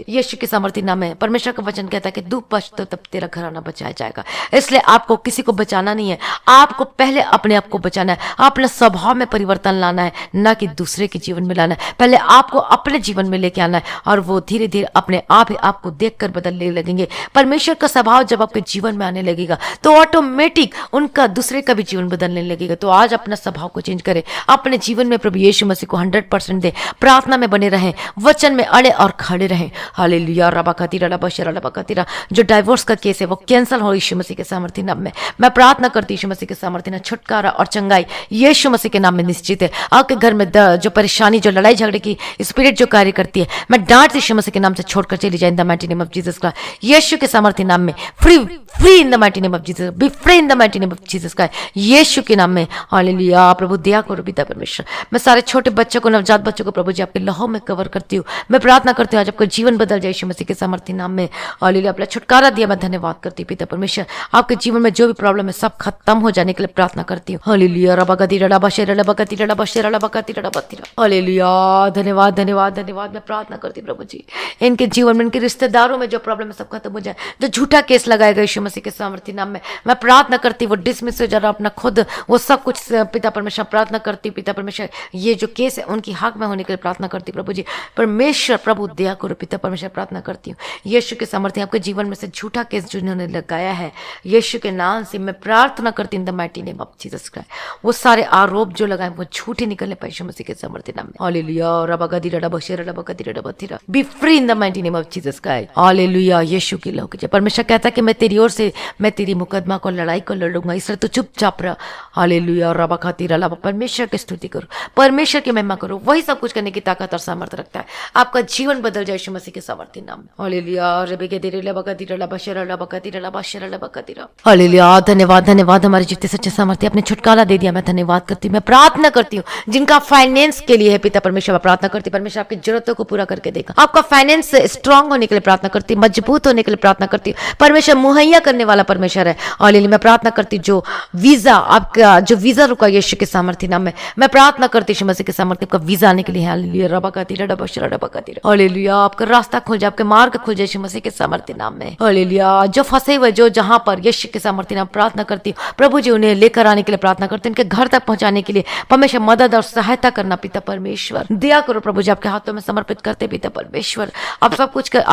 यीशु के सामर्थ्य नाम में। परमेश्वर का वचन कहता है कि तू बच तब तेरा घराना बचाया जाएगा। इसलिए आपको किसी को बचाना नहीं है, आपको पहले अपने आप को बचाना है, अपने स्वभाव में परिवर्तन लाना है, ना कि दूसरे के जीवन में लाना है। पहले आपको अपने जीवन में लेके आना है और वो धीरे धीरे अपने आप ही आपको देखकर बदलने लगेंगे। परमेश्वर का स्वभाव जब आपके जीवन में आने लगेगा तो ऑटोमेटिक उनका दूसरे का भी जीवन बदलने लगेगा। तो आज अपना स्वभाव को चेंज करें, अपने जीवन में प्रभु यीशु मसीह को 100% दे, प्रार्थना में बने रहें, वचन में अड़े और खड़े रहें। हालेलुया, रबा जो डाइवोर्स का केस है वो कैंसिल हो यीशु मसीह के सामर्थ्य नाम में। मैं प्रार्थना करती यीशु मसीह के सामर्थ्य नाम, छुटकारा और चंगाई यीशु मसीह के नाम में निश्चित है। आपके घर में जो परेशानी, जो लड़ाई झगड़े की स्पिरिट जो कार्य करती है, मैं डांट यीशु मसीह के नाम से छोड़कर चली जाए in the mighty name of Jesus का, यीशु के सामर्थ्य नाम में। Free in the mighty name of Jesus, B free in the mighty name of Jesus का, यीशु के नाम में। हालेलुया, प्रभु दया करो पिता परमेश्वर। मैं सारे छोटे बच्चों को, नवजात बच्चों को प्रभु जी आपके लहू में कवर करती हूँ। मैं प्रार्थना करती हूँ आज आपका जीवन बदल जाए यीशु मसीह के सामर्थ्य नाम में। हालेलुया, अपना छुटकारा दिया, मैं धन्यवाद करती हूँ पिता परमेश्वर। आपके जीवन में जो भी प्रॉब्लम है सब खत्म हो जाने के लिए प्रार्थना करती हूँ। हालेलुया, हालेलुया, धन्यवाद धन्यवाद धन्यवाद। मैं प्रार्थना करती हूँ प्रभु जी इनके जीवन में, इनके रिश्तेदारों में जो प्रॉब्लम है सब खत्म हो जाए। जो झूठा केस लगाएगा यीशु मसीह के सामर्थ्य नाम में, मैं प्रार्थना करती हूँ वो डिसमिस हो जाए अपना खुद वो सब कुछ पिता परमेश्वर। प्रार्थना करती हूँ पिता परमेश्वर, ये जो केस है उनकी हक में होने के लिए प्रार्थना करती हूँ प्रभु जी परमेश्वर। प्रभु दया करो पिता परमेश्वर, प्रार्थना करती हूँ यीशु के सामर्थ्य आपके जीवन में से झूठा केस जो इन्होंने लगाया है यीशु के नाम से मैं प्रार्थना करती हूँ in the mighty name of Jesus Christ. वो सारे आरोप जो लगाए वो झूठे निकलने पाए यीशु मसीह के सामर्थ्य नाम में। Hallelujah, be free in the mighty name of Jesus Christ. Hallelujah, Yeshu की लहू की। परमेश्वर कहता है कि मैं तेरी ओर से मैं तेरी मुकदमा को, लड़ाई को लड़ूंगा, इसलिए तू चुपचाप रह। हालेलुया, रबा खातिर रबा। परमेश्वर की स्तुति करो, परमेश्वर की महिमा करो, वही सब कुछ करने की ताकत और सामर्थ्य रखता है। आपका जीवन बदल जाए यीशु मसीह के सामर्थ्य नाम में। हालेलुया, हालेलुया, धन्यवाद धन्यवाद। हमारे जीते सच्चे सामर्थ्य अपने छुटकारा दे दिया, मैं धन्यवाद करती हूँ। मैं प्रार्थना करती हूँ जिनका फाइनेंस के लिए है पिता परमेश्वर, मैं प्रार्थना करती हूँ परमेश्वर आपकी जरूरतों को पूरा करके देगा। आपका फाइनेंस स्ट्रांग होने के लिए प्रार्थना करती हूँ, मजबूत होने के लिए प्रार्थना करती हूँ। परमेश्वर मुहैया करने वाला परमेश्वर है। हालेलुया, मैं प्रार्थना करती हूँ जो वीजा आपका जो वीजा रुका यीशु के सामर्थ्य नाम में, मैं प्रार्थना करती हूँ मसीह के सामर्थ्य आपका वीजा आने के लिए। हालेलुया, हालेलुया, आपका रास्ता खुल जाए, आपके मार्ग खुल जाए यीशु मसीह के सामर्थ्य नाम में। हालेलुया, जो फंसे हुए जो जहां पर यीशु के सामर्थ्य नाम प्रार्थना करती हूँ प्रभु जी उन्हें लेकर आने के लिए प्रार्थना करती हूँ, उनके घर तक पहुंचाने के लिए परमेश्वर मदद और सहायता करना पिता परमेश्वर। दया करो प्रभु जी, आपके हाथों में समर्पित करते पिता परमेश्वर। आप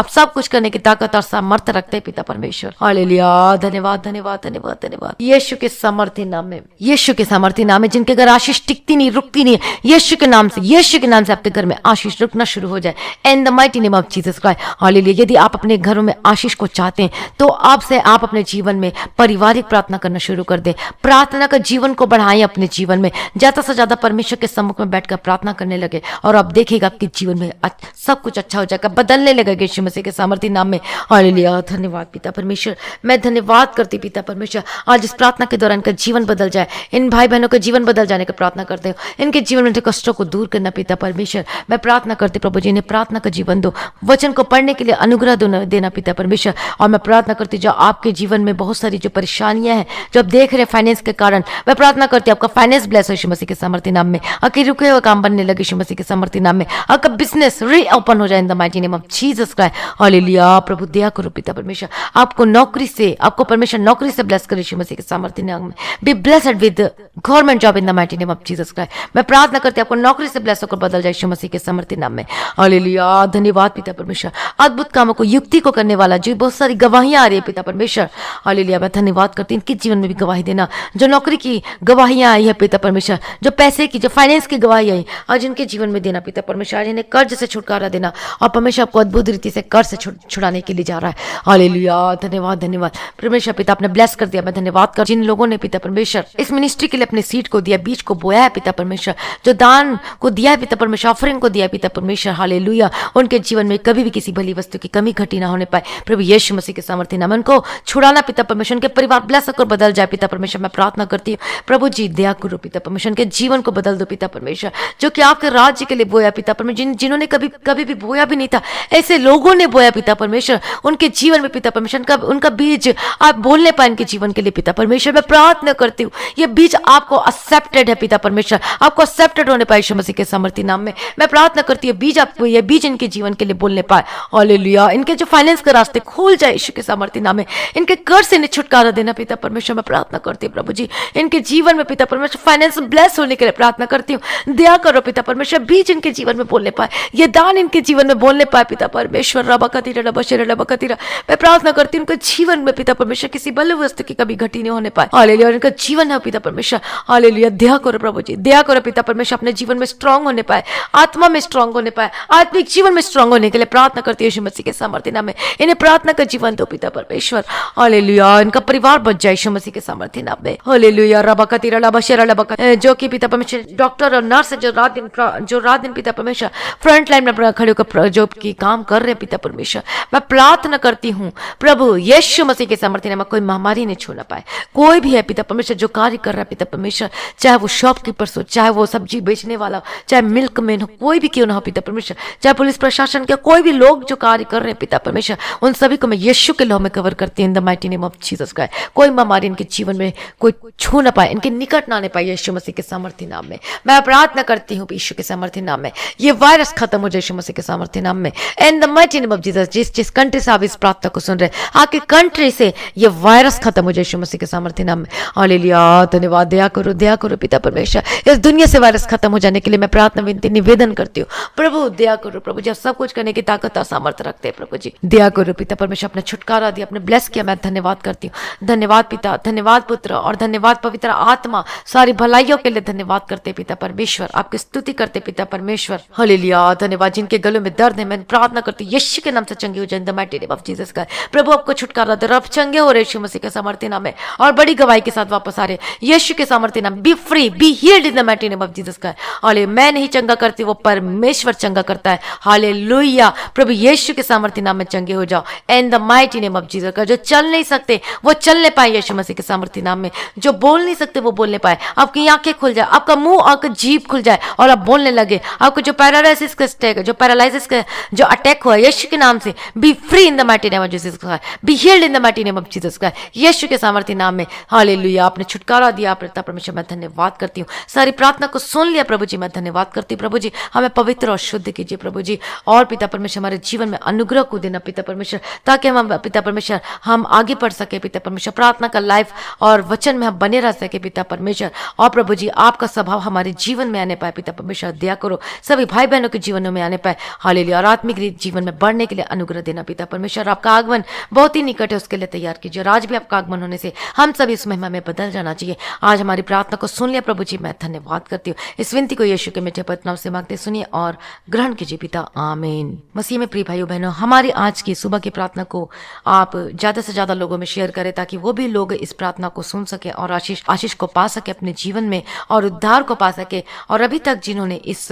सब कुछ करने की ताकत और सामर्थ्य रखते पिता परमेश्वर। हालेलुया, धन्यवाद धन्यवाद धन्यवाद धन्यवाद यीशु के सामर्थ्य नाम में। यीशु के सामर्थ्य नाम में जिनके घर आशीष टिकती नहीं, रुकती नहीं, यीशु के नाम से आपके घर में आशीष रुकना शुरू हो जाए in the mighty name of Jesus Christ. Hallelujah, यदि आप अपने घरों में आशीष को चाहते हैं तो आप अपने जीवन में पारिवारिक प्रार्थना करना शुरू कर दें। प्रार्थना का जीवन को बढ़ाएं अपने जीवन में, ज्यादा से ज्यादा परमेश्वर के सम्मुख में बैठकर प्रार्थना करने लगे और आप देखिएगा आपके जीवन में सब कुछ अच्छा हो जाएगा, बदलने लगेगा यीशु मसीह के सामर्थ्य नाम में। हालेलुया, धन्यवाद पिता परमेश्वर। मैं धन्यवाद करती पिता परमेश्वर, आज इस प्रार्थना के दौरान इनका जीवन बदल जाए, इन भाई बहनों का जीवन बदल जाने की प्रार्थना करते हो, इनके जीवन में कष्टों को दूर करना पिता परमेश्वर। मैं प्रार्थना करती प्रभु जी इन्हें प्रार्थना का जीवन दो, वचन को पढ़ने के लिए अनुग्रह देना पिता परमेश्वर। और मैं प्रार्थना करती जो आपके जीवन में बहुत सारी जो परेशानियां हैं जो आप देख रहे हैं फाइनेंस के कारण, मैं प्रार्थना करती हूँ आपका फाइनेंस ब्लेस हो यीशु मसीह के सामर्थ्य नाम में, आपके रुके हुए काम बनने लगे यीशु मसीह के सामर्थ्य नाम में, आपका बिजनेस रीओपन हो जाए in the mighty name of Jesus Christ. Hallelujah, प्रभु दया करो पिता परमेश्वर, आपको परमेश्वर नौकरी से ब्लेस करे यीशु मसीह के सामर्थ्य नाम में। Be blessed with government job in the mighty name of Jesus Christ. मैं प्रार्थना करती हूँ आपको नौकरी से ब्लेस होकर बदल जाए यीशु मसीह के सामर्थ्य नाम में। हालेलुया, धन्यवाद पिता परमेश्वर, अद्भुत कामों को युक्ति को करने वाला जो बहुत सारी गवाहियां आ रही है पिता परमेश्वर। हालेलुया, मैं धन्यवाद करती हूँ इनके जीवन में भी गवाही देना, जो नौकरी की गवाहियां आई है पिता परमेश्वर, जो पैसे की, जो फाइनेंस की गवाही आई, आज इनके जीवन में देना पिता परमेश्वर। आज इन्हें कर्ज से छुटकारा देना, और परमेश्वर आपको अद्भुत रीति से कर्ज से छुड़ाने के लिए जा रहा है। हालेलुया, धन्यवाद धन्यवाद परमेश्वर। पिता आपने ब्लेस कर दिया, मैं धन्यवाद कर जिन लोगों ने पिता परमेश्वर इस मिनिस्ट्री के लिए अपने सीड को दिया, बीज को बोया है पिता परमेश्वर, जो दान को दिया है पिता परमेश्वर, ऑफरिंग को दिया है पिता परमेश्वर। हालेलुया, उनके जीवन में कभी भी किसी भली वस्तु की कमी घटी ना होने पाए प्रभु यीशु मसीह के सामर्थ्य नाम में उनको छुड़ाना पिता परमेश्वर। उनके परिवार ब्लेस होकर बदल जाए पिता परमेश्वर। मैं प्रार्थना करती हूँ प्रभु जी, दया करो पिता परमेश्वर, उनके जीवन को बदल दो पिता परमेश्वर, जो कि आपके राज्य के लिए बोया पिता परमेश्वर, जिन्होंने कभी भी बोया भी नहीं था, ऐसे लोगों ने बोया पिता परमेश्वर उनके जीवन में पिता परमेश्वर। उनका बीज आप बोलने पाए उनके जीवन के लिए पिता परमेश्वर। मैं प्रार्थना करती हूँ ये बीज आपको एक्सेप्टेड है पिता परमेश्वर, आपको एक्सेप्टेड होने पाए यीशु मसीह के सामर्थ्य नाम में। मैं प्रार्थना करती हूँ बीज आपको, ये बीज इनके जीवन के लिए बोलने पाए। हालेलुया, इनके जो फाइनेंस के रास्ते खोल जाए यीशु के सामर्थ्य नाम में, इनके कर्ज से इन्हें छुटकारा देना पिता परमेश्वर। मैं प्रार्थना करती हूँ प्रभु जी, इनके जीवन में पिता परमेश्वर फाइनेंस ब्लेस होने के लिए प्रार्थना करती हूँ। दया करो पिता परमेश्वर, बीज इनके जीवन में बोलने पाए, ये दान इनके जीवन में बोलने पाए पिता परमेश्वर। रबा कतीरा रबा शेरा रबा कतीरा, मैं प्रार्थना करती हूँ उनके जीवन में पिता परमेश्वर किसी बल वस्तु की कभी घटी नहीं होने पाए। हालेलुया, इनका जीवन है पिता परमेश्वर। हालेलुया, दया करो प्रभु जी, दया करो पिता परमेश्वर, अपने जीवन में स्ट्रांग होने पाए, आत्मा में स्ट्रांग होने पाए, आत्मिक जीवन में स्ट्रांग होने के लिए प्रार्थना करती है यीशु मसीह के सामर्थ्य नाम में। इन्हें प्रार्थना का जीवन दो पिता परमेश्वर। हालेलुया, इनका परिवार बच जाए यीशु मसीह के सामर्थ्य नाम में। हालेलुया, रबा कतीरा रबा शेरा रबा, जो कि पिता परमेश्वर डॉक्टर और नर्स जो रात दिन पिता परमेश्वर फ्रंट लाइन में खड़े होकर जो की काम कर रहे हैं पिता परमेश्वर, मैं प्रार्थना करती हूँ प्रभु यीशु मसीह के सामर्थ्य नाम में कोई महामारी नहीं छू ना पाए। कोई भी है पिता परमेश्वर जो कार्य कर रहा है पिता परमेश्वर, चाहे वो शॉपकीपर्स हो, चाहे वो सब्जी बेचने वाला हो, चाहे मिल्कमैन हो, कोई भी क्यों ना हो पिता परमेश्वर, चाहे पुलिस प्रशासन के कोई भी लोग जो कार्य कर रहे हैं पिता परमेश्वर, उन सभी को मैं यीशु के लहू में कवर करती हूं in the mighty name of Jesus Christ. कोई महामारी इनके जीवन में कोई छू ना पाए, इनके निकट ना आने पाए यीशु मसीह के सामर्थ्य नाम में। मैं प्रार्थना करती हूँ यीशु के सामर्थ्य नाम में, ये वायरस खत्म हो जाए यीशु मसीह के सामर्थ्य नाम में। In the mighty name of Jesus, जिस कंट्री से आप इस प्रार्थना को सुन रहे हैं, आपके कंट्री से ये वायरस खत्म हो जाए यीशु मसीह के सामर्थ्य नाम में। हालेलुया, धन्यवाद, दया करो पिता परमेश्वर, इस दुनिया से वायरस खत्म हो जाने के लिए मैं प्रार्थना विनती निवेदन करती हूँ प्रभु। दया करो प्रभु जी, सब कुछ करने की ताकत और सामर्थ्य रखते हैं प्रभु जी। दया करो पिता परमेश्वर, अपने छुटकारा दिया, अपने ब्लेस किया, मैं धन्यवाद करती हूँ। धन्यवाद पिता, धन्यवाद पुत्र और धन्यवाद पवित्र आत्मा, सारी भलाइयों के लिए धन्यवाद करते पिता परमेश्वर, आपकी स्तुति करते पिता परमेश्वर। हालेलुया, धन्यवाद। जिनके गलों में दर्द है मैं प्रार्थना करती हूँ यीशु के नाम से चंगे हो जाए in the mighty name of Jesus का। प्रभु आपको छुटकारा दे, अब चंगे हो रहे यीशु मसीह के सामर्थ्य नाम में, और बड़ी गवाही के साथ वापस आ रहे यीशु के सामर्थ्य नाम। B free, B healed in the mighty name of Jesus का। हाले, मैं नहीं चंगा करती, वो परमेश्वर चंगा करता है। हालेलुया, प्रभु यीशु के सामर्थ्य नाम में चंगे हो जाओ इन the mighty name of Jesus का। जो चल नहीं सकते वो चलने पाए यीशु मसीह के सामर्थ्य नाम में, जो बोल नहीं सकते वो बोलने पाए, आपकी आंखें खुल जाए, आपका मुंह आपका जीभ खुल जाए और आप बोलने लगे। आपको जो पैरालिसिस का अटैक, जो पैरालिसिस का जो अटैक हुआ यीशु के नाम से, be free in the mighty name of Jesus का, be healed in the mighty name of Jesus का, यीशु के सामर्थ्य नाम में। हालेलुया, आपने छुटकारा दिया पिता परमेश्वर, मैं धन्यवाद करती हूँ। सारी प्रार्थना को सुन लिया प्रभु जी, मैं धन्यवाद करती हूँ प्रभु जी। हमें पवित्र और शुद्ध कीजिए प्रभु जी, और पिता परमेश्वर हमारे जीवन में अनुग्रह को देना पिता परमेश्वर, ताकि हम पिता परमेश्वर हम आगे बढ़ सके पिता परमेश्वर, प्रार्थना का लाइफ और वचन में हम बने रह सके पिता परमेश्वर। और प्रभु जी आपका स्वभाव हमारे जीवन में आने पाए पिता परमेश्वर, दया करो सभी भाई बहनों के जीवनों में आने पाए। हालेलुया, और आत्मिक जीवन में बढ़ने के लिए अनुग्रह देना पिता परमेश्वर। आपका आगमन बहुत ही निकट है, उसके लिए तैयार कीजिए। आज भी आपका आगमन होने से हम सब इस महिमा में बदल जाना चाहिए। आज हमारी प्रार्थना को सुन लिया प्रभु जी, मैं धन्यवाद करती हूँ। इस विनती को यीशु के मीठे पद नाम से मांगते सुनिए और ग्रहण कीजिए पिता, आमीन। मसीह में प्रिय भाइयों बहनों, हमारी आज की सुबह की प्रार्थना को आप ज्यादा से ज्यादा लोगों में शेयर करें, ताकि वो भी लोग इस प्रार्थना को सुन सके और आशीष को पा सके अपने जीवन में, और उद्धार को पा सके। और अभी तक जिन्होंने इस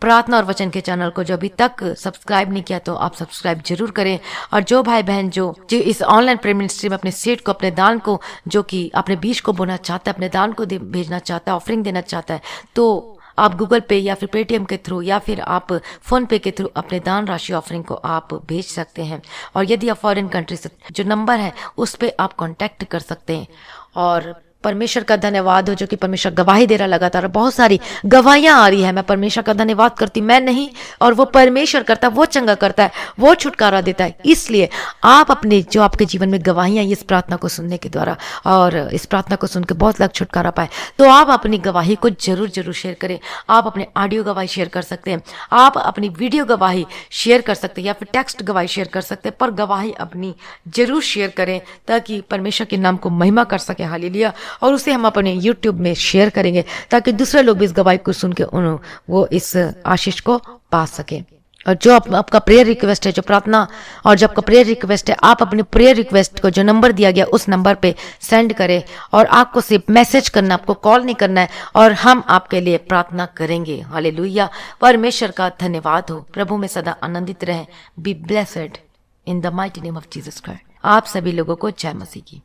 प्रार्थना और वचन के चैनल को जो अभी तक सब्सक्राइब नहीं किया, तो आप सब्सक्राइब जरूर करें। और जो भाई बहन जो इस ऑनलाइन प्रेयर मिनिस्ट्री में अपने सीड को, अपने दान को, जो कि अपने बीज को बोना चाहता है, अपने दान को भेजना चाहता है, ऑफरिंग देना चाहता है, तो आप गूगल पे या फिर पेटीएम के थ्रू या फिर आप फोन पे के थ्रू अपने दान राशि ऑफरिंग को आप भेज सकते हैं। और यदि आप फॉरेन कंट्री से, जो नंबर है उस पर आप कांटेक्ट कर सकते हैं। और परमेश्वर का धन्यवाद हो जो कि परमेश्वर गवाही दे रहा लगातार, बहुत सारी गवाहियां आ रही है। मैं परमेश्वर का धन्यवाद करती, मैं नहीं, और वो परमेश्वर करता है, वो चंगा करता है, वो छुटकारा देता है। इसलिए आप अपने जो आपके जीवन में गवाहियां इस प्रार्थना को सुनने के द्वारा, और इस प्रार्थना को सुनकर बहुत लोग छुटकारा पाए, तो आप अपनी गवाही को जरूर शेयर करें। आप अपने ऑडियो गवाही शेयर कर सकते हैं, आप अपनी वीडियो गवाही शेयर कर सकते हैं, या फिर टेक्स्ट गवाही शेयर कर सकते हैं, पर गवाही अपनी जरूर शेयर करें, ताकि परमेश्वर के नाम को महिमा कर सके। हालेलुया। और उसे हम अपने यूट्यूब में शेयर करेंगे ताकि दूसरे लोग भी इस गवाही को सुन के वो इस आशीष को पा सके। और जो आपका प्रेयर रिक्वेस्ट है, जो प्रार्थना और जो आपका प्रेयर रिक्वेस्ट है, आप अपने प्रेयर रिक्वेस्ट को जो नंबर दिया गया उस नंबर पे सेंड करें और आपको सिर्फ मैसेज करना, आपको कॉल नहीं करना है और हम आपके लिए प्रार्थना करेंगे। हालेलुया। परमेश्वर का धन्यवाद हो। प्रभु में सदा आनंदित रहें। Be blessed in the mighty name of Jesus Christ. आप सभी लोगों को जय मसीह की।